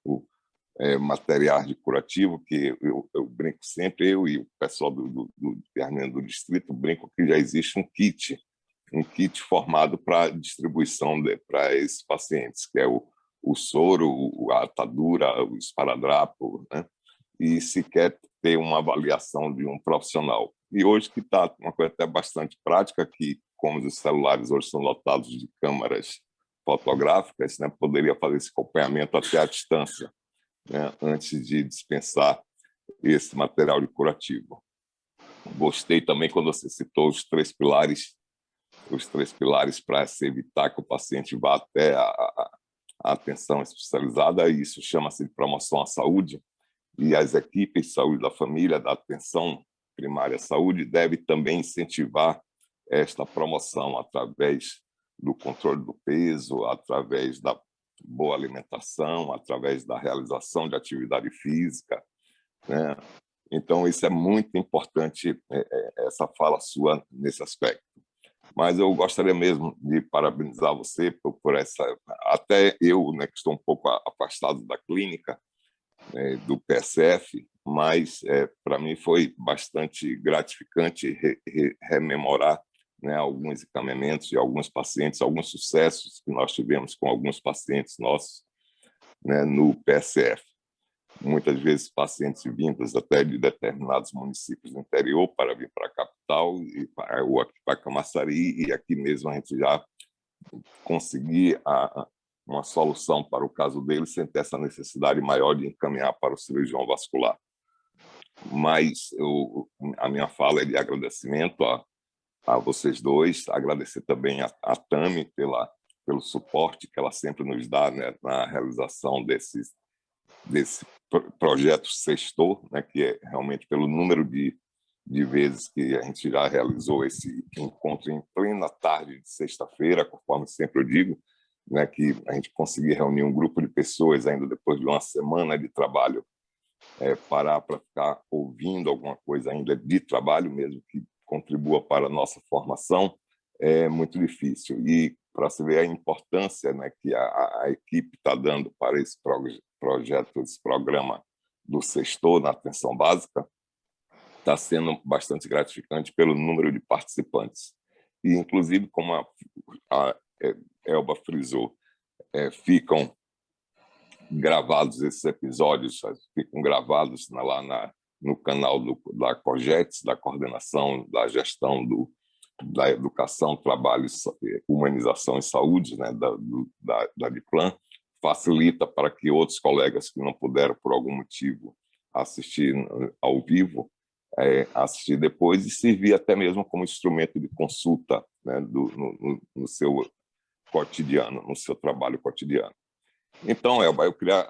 material de curativo, que eu brinco sempre, eu e o pessoal do distrito brinco que já existe um kit formado para distribuição para esses pacientes, que é o soro, a atadura, o esparadrapo, né? E se quer ter uma avaliação de um profissional. E hoje que está uma coisa até bastante prática, que como os celulares hoje são lotados de câmaras fotográficas, né, poderia fazer esse acompanhamento até à distância, né, antes de dispensar esse material de curativo. Gostei também quando você citou os três pilares para se evitar que o paciente vá até a atenção especializada, e isso chama-se de promoção à saúde, e as equipes de saúde da família, da atenção primária à saúde, devem também incentivar esta promoção através do controle do peso, através da boa alimentação, através da realização de atividade física, né? Então, isso é muito importante, essa fala sua nesse aspecto. Mas eu gostaria mesmo de parabenizar você por essa... Até eu, né, que estou um pouco afastado da clínica, do PSF, mas para mim foi bastante gratificante rememorar, né, alguns encaminhamentos de alguns pacientes, alguns sucessos que nós tivemos com alguns pacientes nossos, né, no PSF. Muitas vezes pacientes vindos até de determinados municípios do interior para vir para a capital, ou aqui para Camaçari, e aqui mesmo a gente já conseguir uma solução para o caso dele sem ter essa necessidade maior de encaminhar para o cirurgião vascular. Mas a minha fala é de agradecimento a vocês dois, agradecer também a Tami pelo suporte que ela sempre nos dá, né, na realização desse projeto Sextou, né, que é realmente pelo número de vezes que a gente já realizou esse encontro em plena tarde de sexta-feira, conforme sempre eu digo, né, que a gente conseguir reunir um grupo de pessoas ainda depois de uma semana de trabalho, parar para ficar ouvindo alguma coisa ainda de trabalho mesmo que contribua para a nossa formação, é muito difícil. E para se ver a importância, né, que a equipe está dando para esse projeto, esse programa do Sextou na atenção básica, está sendo bastante gratificante pelo número de participantes. E, inclusive, como a Elba frisou, ficam gravados esses episódios, ficam gravados lá no canal da COGETS, da Coordenação da Gestão da Educação, Trabalho, Humanização e Saúde, né, da DIPLAN, facilita para que outros colegas que não puderam, por algum motivo, assistir ao vivo, assistir depois, e servir até mesmo como instrumento de consulta, né, no seu cotidiano, no seu trabalho cotidiano. Então, Elba, eu queria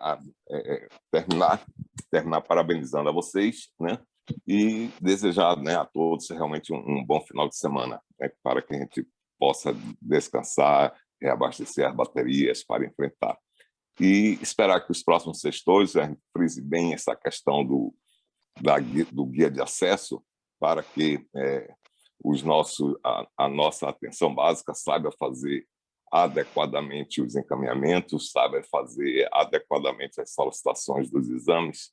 terminar parabenizando a vocês, né, e desejar, né, a todos realmente um bom final de semana, né, para que a gente possa descansar, reabastecer as baterias para enfrentar. E esperar que os próximos sextores a gente frise bem essa questão do guia de acesso, para que a nossa atenção básica saiba fazer adequadamente os encaminhamentos, saiba fazer adequadamente as solicitações dos exames,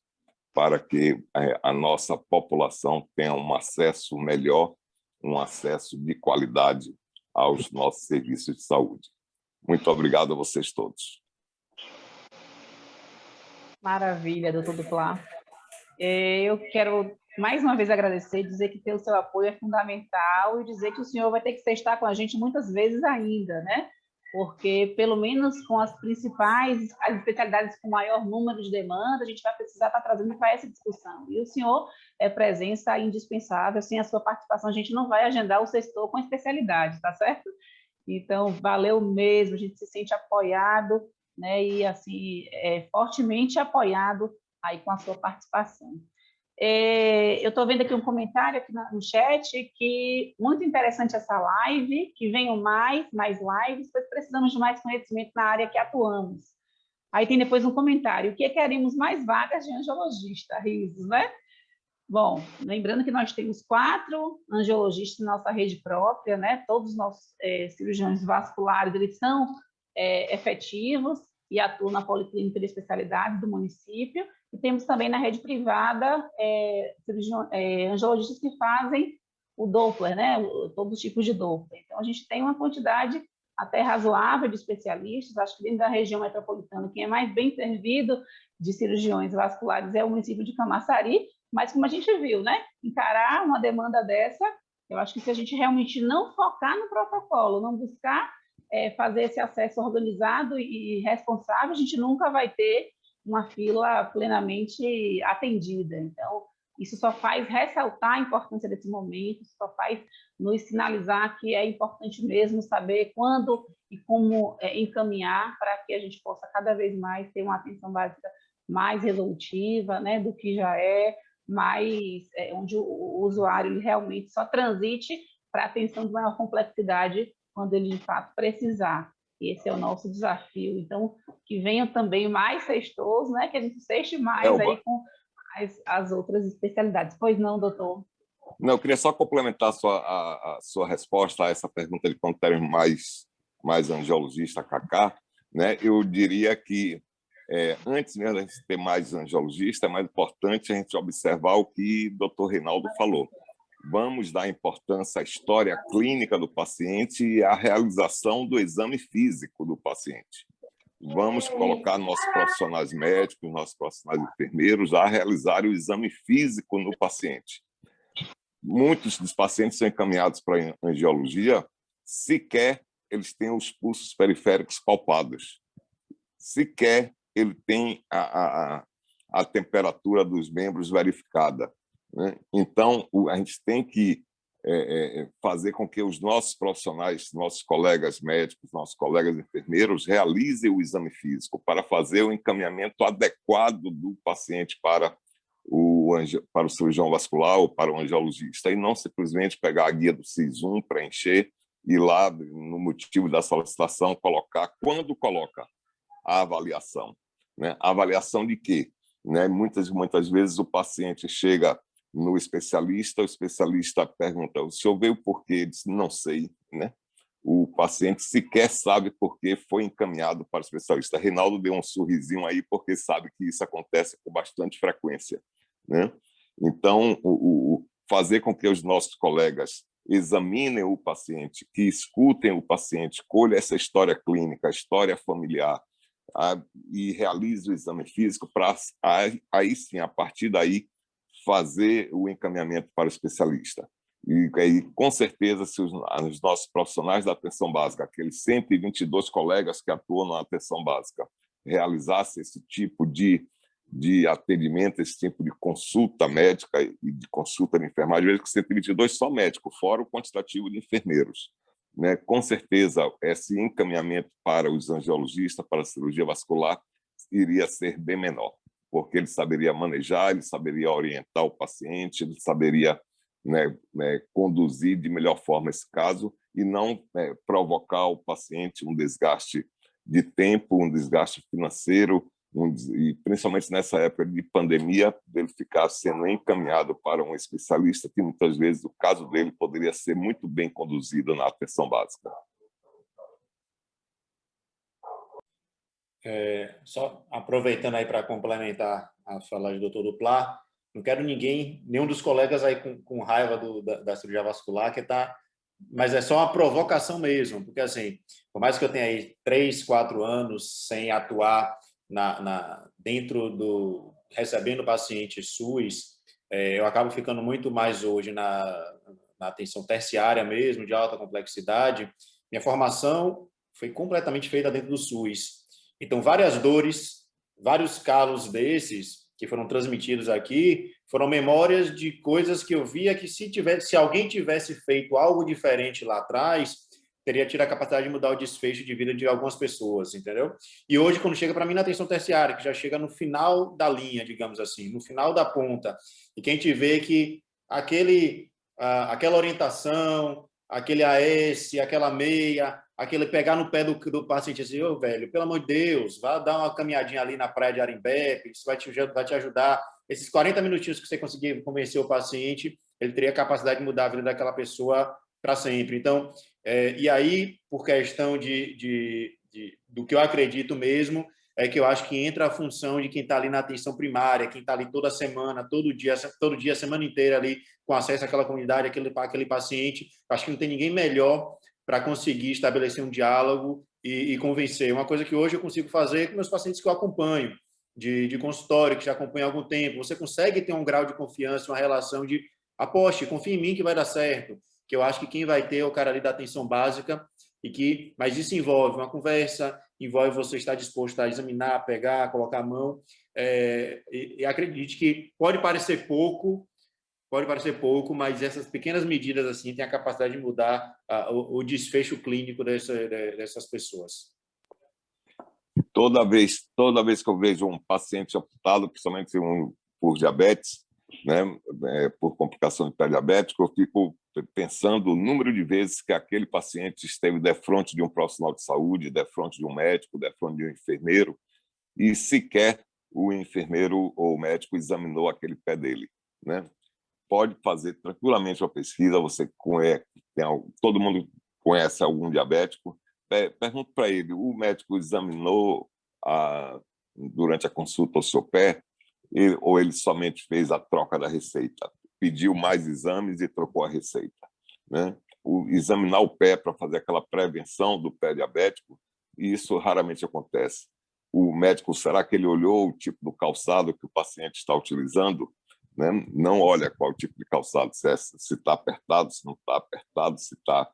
para que a nossa população tenha um acesso melhor, um acesso de qualidade aos nossos serviços de saúde. Muito obrigado a vocês todos. Maravilha, doutor Duplá. Eu quero mais uma vez agradecer, dizer que ter o seu apoio é fundamental e dizer que o senhor vai ter que estar com a gente muitas vezes ainda, né? Porque, pelo menos com as principais, as especialidades com maior número de demanda, a gente vai precisar estar trazendo para essa discussão. E o senhor é presença indispensável, sem a sua participação a gente não vai agendar o sextou com especialidade, tá certo? Então, valeu mesmo, a gente se sente apoiado, né, e assim, fortemente apoiado aí com a sua participação. Eu estou vendo aqui um comentário aqui no chat que muito interessante essa live, que venham mais lives, pois precisamos de mais conhecimento na área que atuamos. Aí tem depois um comentário, o que queremos mais vagas de angiologista, risos, né? Bom, lembrando que nós temos 4 angiologistas na nossa rede própria, né? Todos os nossos cirurgiões vasculares, eles são efetivos e atuam na policlínica de especialidade do município. E temos também na rede privada angiologistas que fazem o Doppler, né? Todos os tipos de Doppler. Então, a gente tem uma quantidade até razoável de especialistas. Acho que dentro da região metropolitana, quem é mais bem servido de cirurgiões vasculares é o município de Camaçari, mas como a gente viu, né? Encarar uma demanda dessa, eu acho que se a gente realmente não focar no protocolo, não buscar fazer esse acesso organizado e responsável, a gente nunca vai ter uma fila plenamente atendida. Então, isso só faz ressaltar a importância desse momento, só faz nos sinalizar que é importante mesmo saber quando e como encaminhar para que a gente possa cada vez mais ter uma atenção básica mais resolutiva, né, do que já mas onde o usuário ele realmente só transite para atenção de maior complexidade quando ele, de fato, precisar. E esse é o nosso desafio. Então, que venham também mais sextos, né? Que a gente sexte mais aí com as outras especialidades. Pois não, doutor? Não, eu queria só complementar a sua resposta a essa pergunta de quando terem mais angiologista, Cacá, né? Eu diria que antes mesmo da gente ter mais angiologista, é mais importante a gente observar o que o Dr. Reinaldo falou. Vamos dar importância à história clínica do paciente e à realização do exame físico do paciente. Vamos colocar nossos profissionais médicos, nossos profissionais enfermeiros a realizar o exame físico no paciente. Muitos dos pacientes são encaminhados para a angiologia, sequer eles têm os pulsos periféricos palpados, sequer ele tem a temperatura dos membros verificada, né? Então, a gente tem que fazer com que os nossos profissionais, nossos colegas médicos, nossos colegas enfermeiros realizem o exame físico para fazer o encaminhamento adequado do paciente para o cirurgião vascular ou para o angiologista, e não simplesmente pegar a guia do SIS-1, preencher e lá, no motivo da solicitação, colocar, quando coloca a avaliação. Né? A avaliação de quê? Né? Muitas vezes o paciente chega no especialista, o especialista pergunta, o senhor veio por quê? Ele diz, não sei. Né? O paciente sequer sabe por que foi encaminhado para o especialista. Reinaldo deu um sorrisinho aí, porque sabe que isso acontece com bastante frequência. Né? Então, fazer com que os nossos colegas examinem o paciente, que escutem o paciente, colhem essa história clínica, a história familiar, e realize o exame físico para, aí sim, a partir daí, fazer o encaminhamento para o especialista. E aí, com certeza, se os nossos profissionais da atenção básica, aqueles 122 colegas que atuam na atenção básica, realizassem esse tipo de atendimento, esse tipo de consulta médica e de consulta de enfermagem, veja que 122 só médico, fora o quantitativo de enfermeiros. Né? Com certeza, esse encaminhamento para os angiologistas, para a cirurgia vascular, iria ser bem menor, porque ele saberia manejar, ele saberia orientar o paciente, ele saberia conduzir de melhor forma esse caso e não provocar ao paciente um desgaste de tempo, um desgaste financeiro, e principalmente nessa época de pandemia, dele ficar sendo encaminhado para um especialista que muitas vezes o caso dele poderia ser muito bem conduzido na atenção básica. Só aproveitando aí para complementar a fala do doutor Duplar, não quero nenhum dos colegas aí com raiva da cirurgia vascular, mas é só uma provocação mesmo, porque assim, por mais que eu tenha aí 3, 4 anos sem atuar dentro recebendo paciente SUS, eu acabo ficando muito mais hoje na atenção terciária mesmo, de alta complexidade. Minha formação foi completamente feita dentro do SUS. Então, várias dores, vários calos desses que foram transmitidos aqui, foram memórias de coisas que eu via que se alguém tivesse feito algo diferente lá atrás, teria tido a capacidade de mudar o desfecho de vida de algumas pessoas, entendeu? E hoje, quando chega para mim na atenção terciária, que já chega no final da linha, digamos assim, no final da ponta, e que a gente vê que aquela orientação, aquele AS, aquela meia, aquele pegar no pé do paciente assim, ô, velho, pelo amor de Deus, vá dar uma caminhadinha ali na praia de Arembé, isso vai te ajudar. Esses 40 minutinhos que você conseguir convencer o paciente, ele teria a capacidade de mudar a vida daquela pessoa para sempre. Então, e aí, por questão do que eu acredito mesmo, é que eu acho que entra a função de quem está ali na atenção primária, quem está ali toda semana, todo dia, a semana inteira ali, com acesso àquela comunidade, aquele paciente. Acho que não tem ninguém melhor para conseguir estabelecer um diálogo e convencer. Uma coisa que hoje eu consigo fazer com meus pacientes que eu acompanho, de consultório, que já acompanho há algum tempo. Você consegue ter um grau de confiança, uma relação de aposte, confie em mim que vai dar certo. Que eu acho que quem vai ter é o cara ali da atenção básica, mas isso envolve uma conversa, envolve você estar disposto a examinar, pegar, colocar a mão, e acredite que pode parecer pouco, mas essas pequenas medidas assim têm a capacidade de mudar o desfecho clínico dessas pessoas. Toda vez que eu vejo um paciente amputado, principalmente por diabetes, né, por complicação de pré-diabético, eu fico pensando o número de vezes que aquele paciente esteve defronte de um profissional de saúde, defronte de um médico, defronte de um enfermeiro, e sequer o enfermeiro ou o médico examinou aquele pé dele, né? Pode fazer tranquilamente uma pesquisa, você conhece, todo mundo conhece algum diabético, pergunta para ele, o médico examinou durante a consulta o seu pé, ou ele somente fez a troca da receita, pediu mais exames e trocou a receita, né? Examinar o pé para fazer aquela prevenção do pé diabético, isso raramente acontece. O médico, será que ele olhou o tipo do calçado que o paciente está utilizando? Né? Não olha qual tipo de calçado, se está apertado, se não está apertado, se está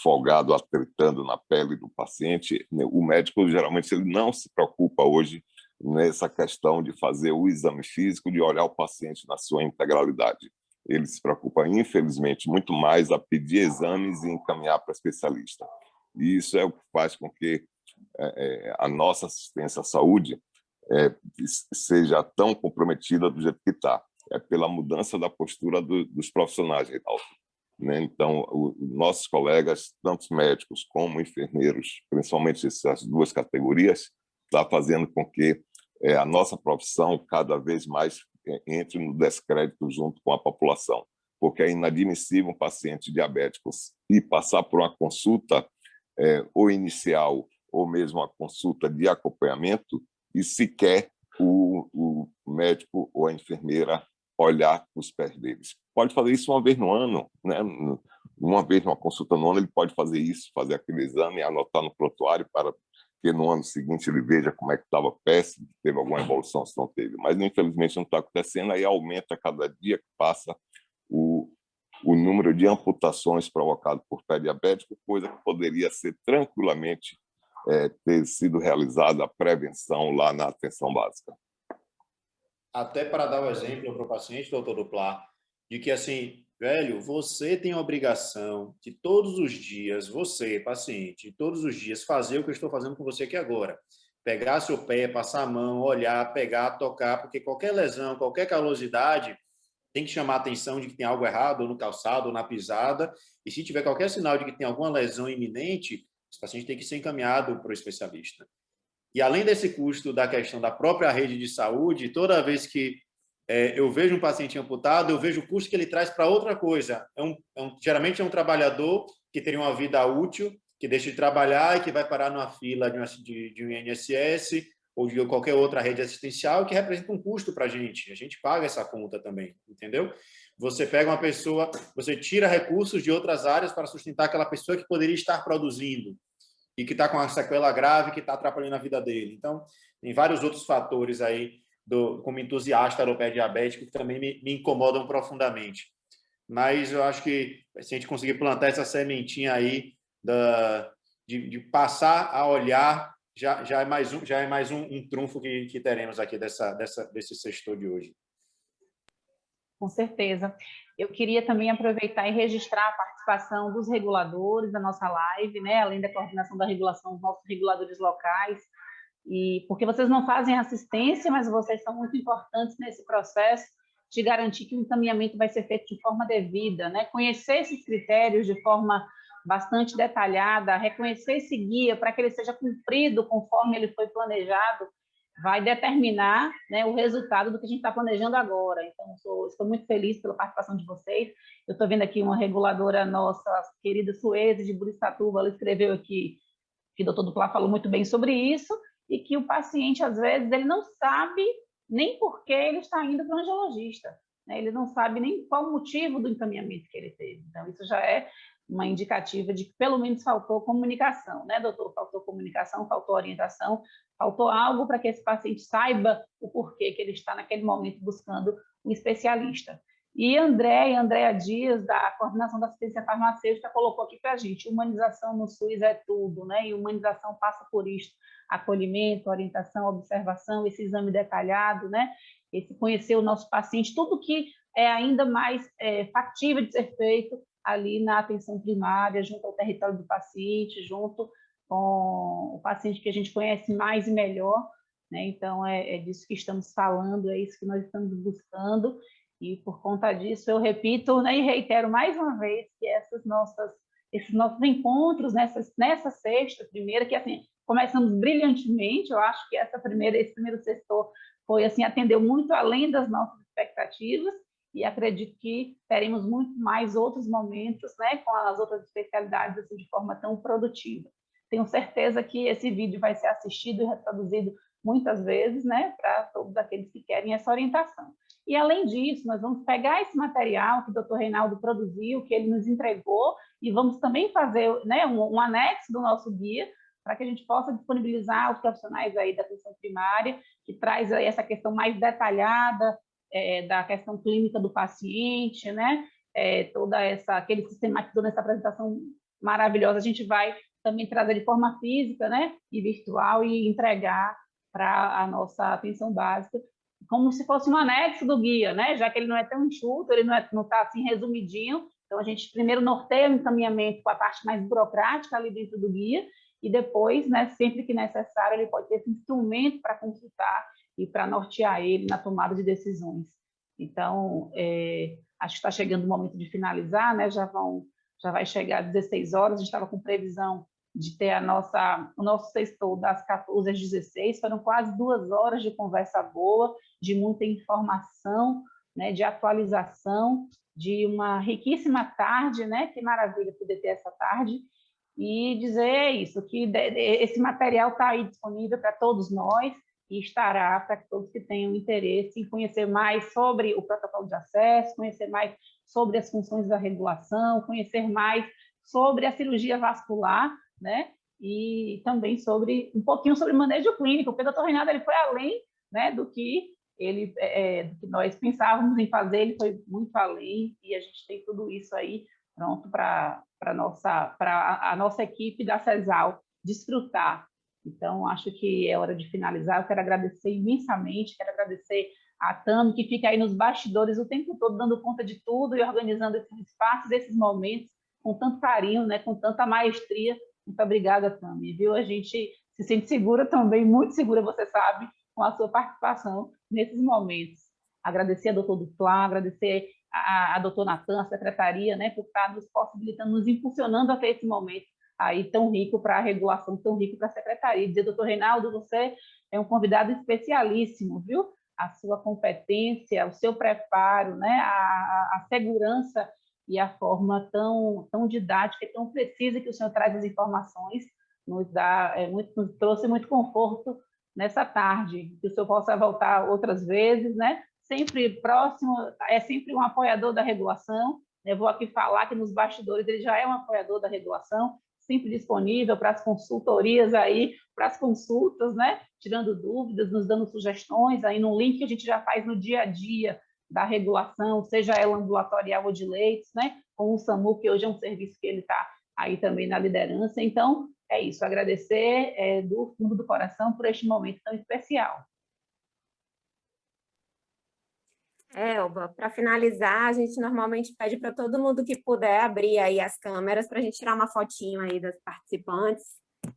folgado, atritando na pele do paciente. O médico, geralmente, ele não se preocupa hoje nessa questão de fazer o exame físico, de olhar o paciente na sua integralidade. Ele se preocupa, infelizmente, muito mais a pedir exames e encaminhar para especialista. E isso é o que faz com que a nossa assistência à saúde seja tão comprometida do jeito que está. É pela mudança da postura dos profissionais, Reinaldo. Né? Então, nossos colegas, tanto médicos como enfermeiros, principalmente essas duas categorias, está fazendo com que a nossa profissão cada vez mais entre no descrédito junto com a população, porque é inadmissível um paciente diabético e passar por uma consulta ou inicial ou mesmo a consulta de acompanhamento e sequer o médico ou a enfermeira olhar os pés deles. Pode fazer isso uma vez no ano, né? Uma vez numa consulta no ano, ele pode fazer isso, fazer aquele exame, anotar no prontuário para que no ano seguinte ele veja como é que estava o pé, se teve alguma evolução, se não teve. Mas, infelizmente, não está acontecendo, aí aumenta cada dia que passa o número de amputações provocadas por pé diabético, coisa que poderia ser tranquilamente ter sido realizada a prevenção lá na atenção básica. Até para dar o exemplo para o paciente, doutor Duplar, de que, assim, velho, você tem a obrigação de todos os dias, você, paciente, todos os dias fazer o que eu estou fazendo com você aqui agora. Pegar seu pé, passar a mão, olhar, pegar, tocar, porque qualquer lesão, qualquer calosidade tem que chamar a atenção de que tem algo errado ou no calçado ou na pisada, e se tiver qualquer sinal de que tem alguma lesão iminente, esse paciente tem que ser encaminhado para o especialista. E além desse custo da questão da própria rede de saúde, toda vez que eu vejo um paciente amputado, eu vejo o custo que ele traz para outra coisa. Geralmente é um trabalhador que teria uma vida útil, que deixa de trabalhar e que vai parar numa fila de um INSS ou de qualquer outra rede assistencial, que representa um custo para a gente paga essa conta também, entendeu? Você pega uma pessoa, você tira recursos de outras áreas para sustentar aquela pessoa que poderia estar produzindo e que está com uma sequela grave, que está atrapalhando a vida dele. Então, tem vários outros fatores aí, como entusiasta do pé diabético, que também me incomodam profundamente. Mas eu acho que se a gente conseguir plantar essa sementinha aí de passar a olhar, já é mais um trunfo que teremos aqui desse sextor de hoje. Com certeza. Eu queria também aproveitar e registrar a participação dos reguladores da nossa live, né? Além da coordenação da regulação, os nossos reguladores locais, e porque vocês não fazem assistência, mas vocês são muito importantes nesse processo de garantir que o encaminhamento vai ser feito de forma devida, né? Conhecer esses critérios de forma bastante detalhada, reconhecer esse guia para que ele seja cumprido conforme ele foi planejado, vai determinar, né, o resultado do que a gente está planejando agora. Então, estou muito feliz pela participação de vocês. Eu estou vendo aqui uma reguladora nossa, a querida Sueze, de Buristatuba, ela escreveu aqui que o doutor Duplá falou muito bem sobre isso, e que o paciente, às vezes, ele não sabe nem por que ele está indo para o angiologista, né? Ele não sabe nem qual o motivo do encaminhamento que ele teve. Então, isso já é uma indicativa de que, pelo menos, faltou comunicação, né, doutor? Faltou comunicação, faltou orientação, faltou algo para que esse paciente saiba o porquê que ele está, naquele momento, buscando um especialista. E Andréa Dias, da Coordenação da Assistência Farmacêutica, colocou aqui para a gente: humanização no SUS é tudo, né? E humanização passa por isto: acolhimento, orientação, observação, esse exame detalhado, né? Esse conhecer o nosso paciente, tudo que é ainda mais factível de ser feito ali na atenção primária, junto ao território do paciente, junto com o paciente que a gente conhece mais e melhor, né? Então, é disso que estamos falando, é isso que nós estamos buscando, e por conta disso eu repito, né, e reitero mais uma vez que esses nossos encontros nessa sexta, primeira, que assim, começamos brilhantemente. Eu acho que esse primeiro sextor foi assim, atendeu muito além das nossas expectativas, e acredito que teremos muito mais outros momentos, né, com as outras especialidades assim, de forma tão produtiva. Tenho certeza que esse vídeo vai ser assistido e reproduzido muitas vezes, né, para todos aqueles que querem essa orientação. E, além disso, nós vamos pegar esse material que o Dr. Reinaldo produziu, que ele nos entregou, e vamos também fazer, né, um anexo do nosso guia, para que a gente possa disponibilizar aos profissionais aí da atenção primária, que traz aí essa questão mais detalhada da questão clínica do paciente, né? Toda aquele sistema que toda essa apresentação maravilhosa a gente vai também trazer de forma física, né, e virtual, e entregar para a nossa atenção básica, como se fosse um anexo do guia, né? Já que ele não é tão enxuto, ele não está assim resumidinho. Então, a gente primeiro norteia o encaminhamento com a parte mais burocrática ali dentro do guia, e depois, né, sempre que necessário, ele pode ter esse instrumento para consultar e para nortear ele na tomada de decisões. Então, acho que está chegando o momento de finalizar, né? Já vai chegar às 16 horas, a gente estava com previsão de ter o nosso sextou das 14 às 16, foram quase 2 horas de conversa boa, de muita informação, né, de atualização, de uma riquíssima tarde, né? Que maravilha poder ter essa tarde, e dizer isso, que esse material está aí disponível para todos nós, e estará para todos que tenham interesse em conhecer mais sobre o protocolo de acesso, conhecer mais sobre as funções da regulação, conhecer mais sobre a cirurgia vascular, né? E também um pouquinho sobre manejo clínico, porque o Dr. Reinaldo ele foi além, né, do que do que nós pensávamos em fazer, ele foi muito além, e a gente tem tudo isso aí pronto para a nossa equipe da CESAL desfrutar. Então, acho que é hora de finalizar. Eu quero agradecer imensamente, quero agradecer a Tami, que fica aí nos bastidores o tempo todo, dando conta de tudo e organizando esses espaços, esses momentos, com tanto carinho, né, com tanta maestria. Muito obrigada, Tami, viu? A gente se sente segura também, muito segura, você sabe, com a sua participação nesses momentos. Agradecer a doutor Duplá, agradecer a doutor Natan, a secretaria, né, por estar nos possibilitando, nos impulsionando até esse momento aí tão rico para a regulação, tão rico para a secretaria. Dizer, doutor Reinaldo, você é um convidado especialíssimo, viu? A sua competência, o seu preparo, né, a segurança e a forma tão didática e tão precisa que o senhor traz as informações nos trouxe muito conforto nessa tarde, que o senhor possa voltar outras vezes, né? Sempre próximo, é sempre um apoiador da regulação. Eu vou aqui falar que nos bastidores ele já é um apoiador da regulação, sempre disponível para as consultorias aí, para as consultas, né? Tirando dúvidas, nos dando sugestões aí no link que a gente já faz no dia a dia da regulação, seja ela ambulatorial ou de leitos, né? Com o SAMU, que hoje é um serviço que ele está aí também na liderança. Então, é isso, agradecer do fundo do coração por este momento tão especial. Elba, para finalizar, a gente normalmente pede para todo mundo que puder abrir aí as câmeras para a gente tirar uma fotinho aí das participantes.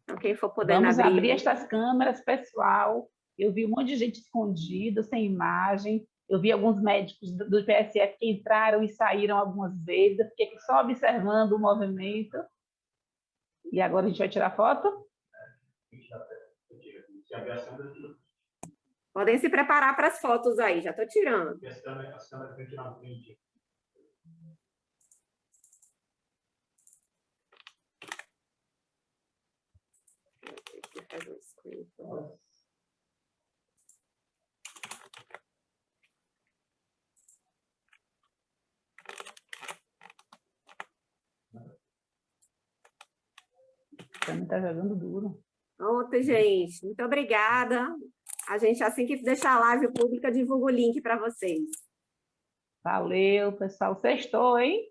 Então, quem for podendo Vamos abrir. abrir estas câmeras, pessoal. Eu vi um monte de gente escondida, sem imagem. Eu vi alguns médicos do PSF que entraram e saíram algumas vezes. Eu fiquei só observando o movimento. E agora a gente vai tirar foto? Podem se preparar para as fotos aí, já estou tirando. Fazer um screen. Também está jogando duro. Pronto, gente. Muito obrigada. A gente, assim que deixar a live pública, divulga o link para vocês. Valeu, pessoal. Sextou, hein?